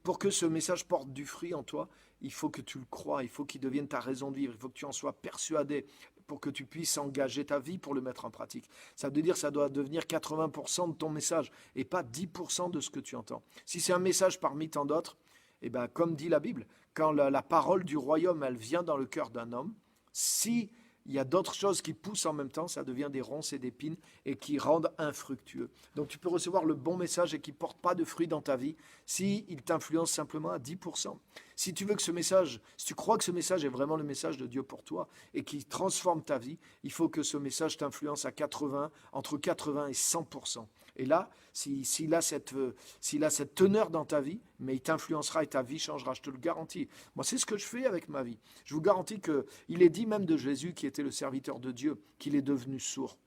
pour que ce message porte du fruit en toi, il faut que tu le crois, il faut qu'il devienne ta raison de vivre, il faut que tu en sois persuadé pour que tu puisses engager ta vie pour le mettre en pratique. Ça veut dire que ça doit devenir 80% de ton message et pas 10% de ce que tu entends. Si c'est un message parmi tant d'autres, eh ben, comme dit la Bible, quand la parole du royaume, elle vient dans le cœur d'un homme, si il y a d'autres choses qui poussent en même temps, ça devient des ronces et d'épines et qui rendent infructueux. Donc tu peux recevoir le bon message et qui ne porte pas de fruits dans ta vie s'il t'influence simplement à 10%. Si tu veux que ce message, si tu crois que ce message est vraiment le message de Dieu pour toi et qui transforme ta vie, il faut que ce message t'influence à 80, entre 80 et 100%. Et là, s'il a cette teneur dans ta vie, mais il t'influencera et ta vie changera, je te le garantis. Moi, c'est ce que je fais avec ma vie. Je vous garantis qu'il est dit même de Jésus, qui était le serviteur de Dieu, qu'il est devenu sourd.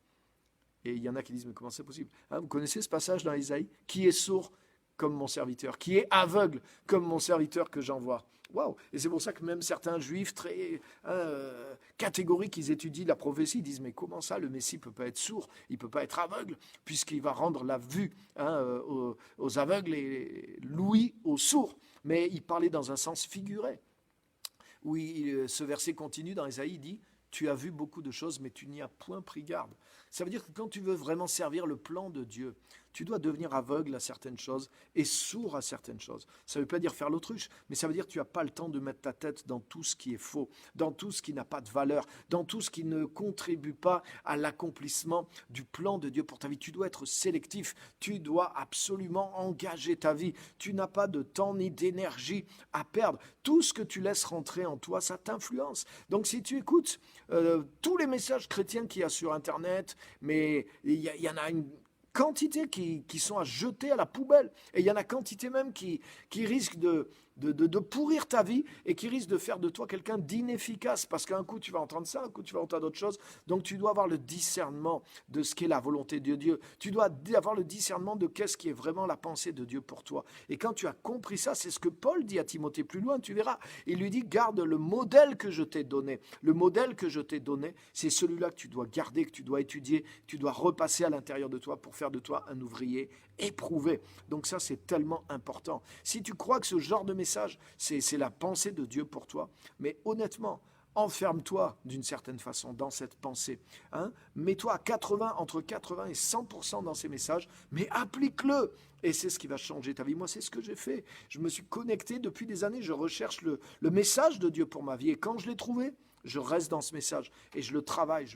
Et il y en a qui disent, mais comment c'est possible ? Vous connaissez ce passage dans Isaïe ? Qui est sourd comme mon serviteur ? Qui est aveugle comme mon serviteur que j'envoie ? Waouh! Et c'est pour ça que même certains juifs très catégoriques, ils étudient la prophétie, ils disent mais comment ça, le Messie ne peut pas être sourd, il ne peut pas être aveugle, puisqu'il va rendre la vue aux aveugles et l'ouïe aux sourds. Mais il parlait dans un sens figuré. Oui, ce verset continue dans Isaïe, il dit tu as vu beaucoup de choses, mais tu n'y as point pris garde. Ça veut dire que quand tu veux vraiment servir le plan de Dieu, tu dois devenir aveugle à certaines choses et sourd à certaines choses. Ça ne veut pas dire faire l'autruche, mais ça veut dire que tu n'as pas le temps de mettre ta tête dans tout ce qui est faux, dans tout ce qui n'a pas de valeur, dans tout ce qui ne contribue pas à l'accomplissement du plan de Dieu pour ta vie. Tu dois être sélectif, tu dois absolument engager ta vie. Tu n'as pas de temps ni d'énergie à perdre. Tout ce que tu laisses rentrer en toi, ça t'influence. Donc si tu écoutes tous les messages chrétiens qu'il y a sur Internet, mais il y en a une quantité qui sont à jeter à la poubelle. Et il y en a quantité même qui risquent de pourrir ta vie et qui risquent de faire de toi quelqu'un d'inefficace parce qu'un coup tu vas entendre ça, un coup tu vas entendre d'autres choses. Donc tu dois avoir le discernement de ce qu'est la volonté de Dieu. Tu dois avoir le discernement de qu'est-ce qui est vraiment la pensée de Dieu pour toi. Et quand tu as compris ça, c'est ce que Paul dit à Timothée plus loin, tu verras. Il lui dit, garde le modèle que je t'ai donné. Le modèle que je t'ai donné, c'est celui-là que tu dois garder, que tu dois étudier, tu dois repasser à l'intérieur de toi pour faire de toi un ouvrier éprouvé. Donc ça, c'est tellement important. Si tu crois que ce genre de message, c'est la pensée de Dieu pour toi, mais honnêtement, enferme-toi d'une certaine façon dans cette pensée. Mets-toi à entre 80 et 100% dans ces messages, mais applique-le. Et c'est ce qui va changer ta vie. Moi, c'est ce que j'ai fait. Je me suis connecté depuis des années. Je recherche le message de Dieu pour ma vie. Et quand je l'ai trouvé, je reste dans ce message et je le travaille,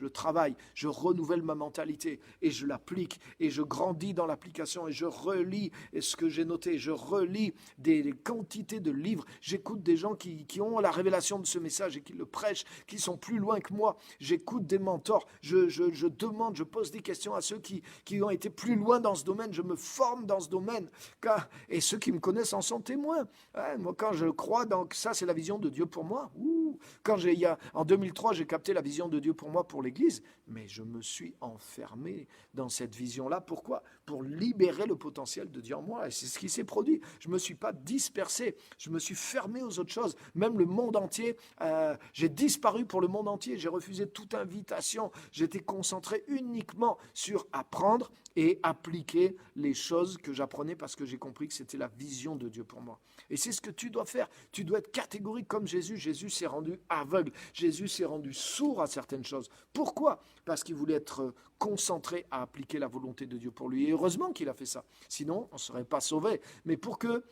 je renouvelle ma mentalité et je l'applique et je grandis dans l'application et je relis ce que j'ai noté, je relis des quantités de livres, j'écoute des gens qui ont la révélation de ce message et qui le prêchent, qui sont plus loin que moi, j'écoute des mentors, je demande, je pose des questions à ceux qui ont été plus loin dans ce domaine, je me forme dans ce domaine et ceux qui me connaissent en sont témoins. Moi, quand je crois, donc ça c'est la vision de Dieu pour moi. En 2003, j'ai capté la vision de Dieu pour moi, pour l'Église, mais je me suis enfermé dans cette vision-là. Pourquoi ? Pour libérer le potentiel de Dieu en moi. Et c'est ce qui s'est produit. Je ne me suis pas dispersé, je me suis fermé aux autres choses. Même le monde entier, j'ai disparu pour le monde entier. J'ai refusé toute invitation. J'étais concentré uniquement sur apprendre et appliquer les choses que j'apprenais parce que j'ai compris que c'était la vision de Dieu pour moi. Et c'est ce que tu dois faire. Tu dois être catégorique comme Jésus. Jésus s'est rendu aveugle. Jésus s'est rendu sourd à certaines choses. Pourquoi ? Parce qu'il voulait être concentré à appliquer la volonté de Dieu pour lui. Et heureusement qu'il a fait ça. Sinon, on ne serait pas sauvé. Mais pour que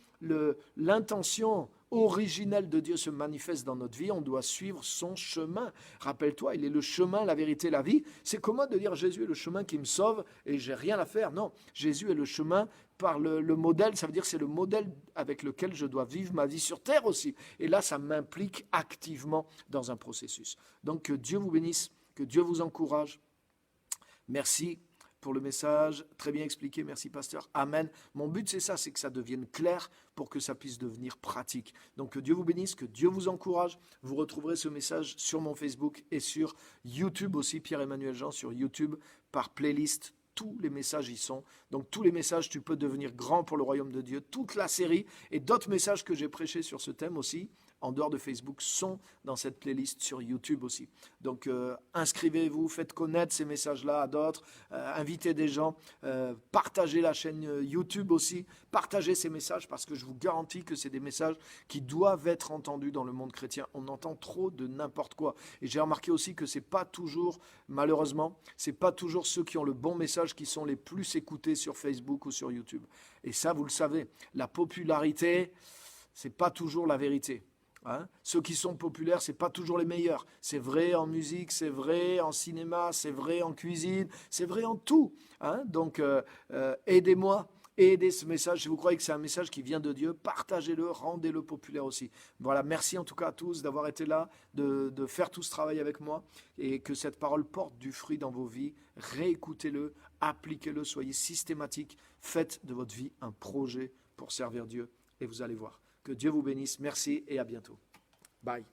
l'intention originelle de Dieu se manifeste dans notre vie, on doit suivre son chemin. Rappelle-toi, il est le chemin, la vérité, la vie. C'est commode de dire Jésus est le chemin qui me sauve et j'ai rien à faire. Non, Jésus est le chemin par le modèle, ça veut dire que c'est le modèle avec lequel je dois vivre ma vie sur terre aussi. Et là, ça m'implique activement dans un processus. Donc que Dieu vous bénisse, que Dieu vous encourage. Merci pour le message. Très bien expliqué. Merci, pasteur. Amen. Mon but, c'est ça, c'est que ça devienne clair pour que ça puisse devenir pratique. Donc, que Dieu vous bénisse, que Dieu vous encourage. Vous retrouverez ce message sur mon Facebook et sur YouTube aussi, Pierre-Emmanuel Jean, sur YouTube, par playlist. Tous les messages y sont. Donc tous les messages, tu peux devenir grand pour le royaume de Dieu. Toute la série et d'autres messages que j'ai prêchés sur ce thème aussi, en dehors de Facebook, sont dans cette playlist sur YouTube aussi. Donc inscrivez-vous, faites connaître ces messages-là à d'autres, invitez des gens, partagez la chaîne YouTube aussi, partagez ces messages parce que je vous garantis que c'est des messages qui doivent être entendus dans le monde chrétien. On entend trop de n'importe quoi. Et j'ai remarqué aussi que c'est pas toujours, malheureusement, c'est pas toujours ceux qui ont le bon message qui sont les plus écoutés sur Facebook ou sur YouTube. Et ça, vous le savez, la popularité, c'est pas toujours la vérité. Hein? Ceux qui sont populaires, c'est pas toujours les meilleurs. C'est vrai en musique, c'est vrai en cinéma, c'est vrai en cuisine, c'est vrai en tout. Hein? Donc, aidez-moi, aidez ce message. Si vous croyez que c'est un message qui vient de Dieu, partagez-le, rendez-le populaire aussi. Voilà, merci en tout cas à tous d'avoir été là, de faire tout ce travail avec moi et que cette parole porte du fruit dans vos vies. Réécoutez-le, appliquez-le, soyez systématiques. Faites de votre vie un projet pour servir Dieu et vous allez voir. Que Dieu vous bénisse. Merci et à bientôt. Bye.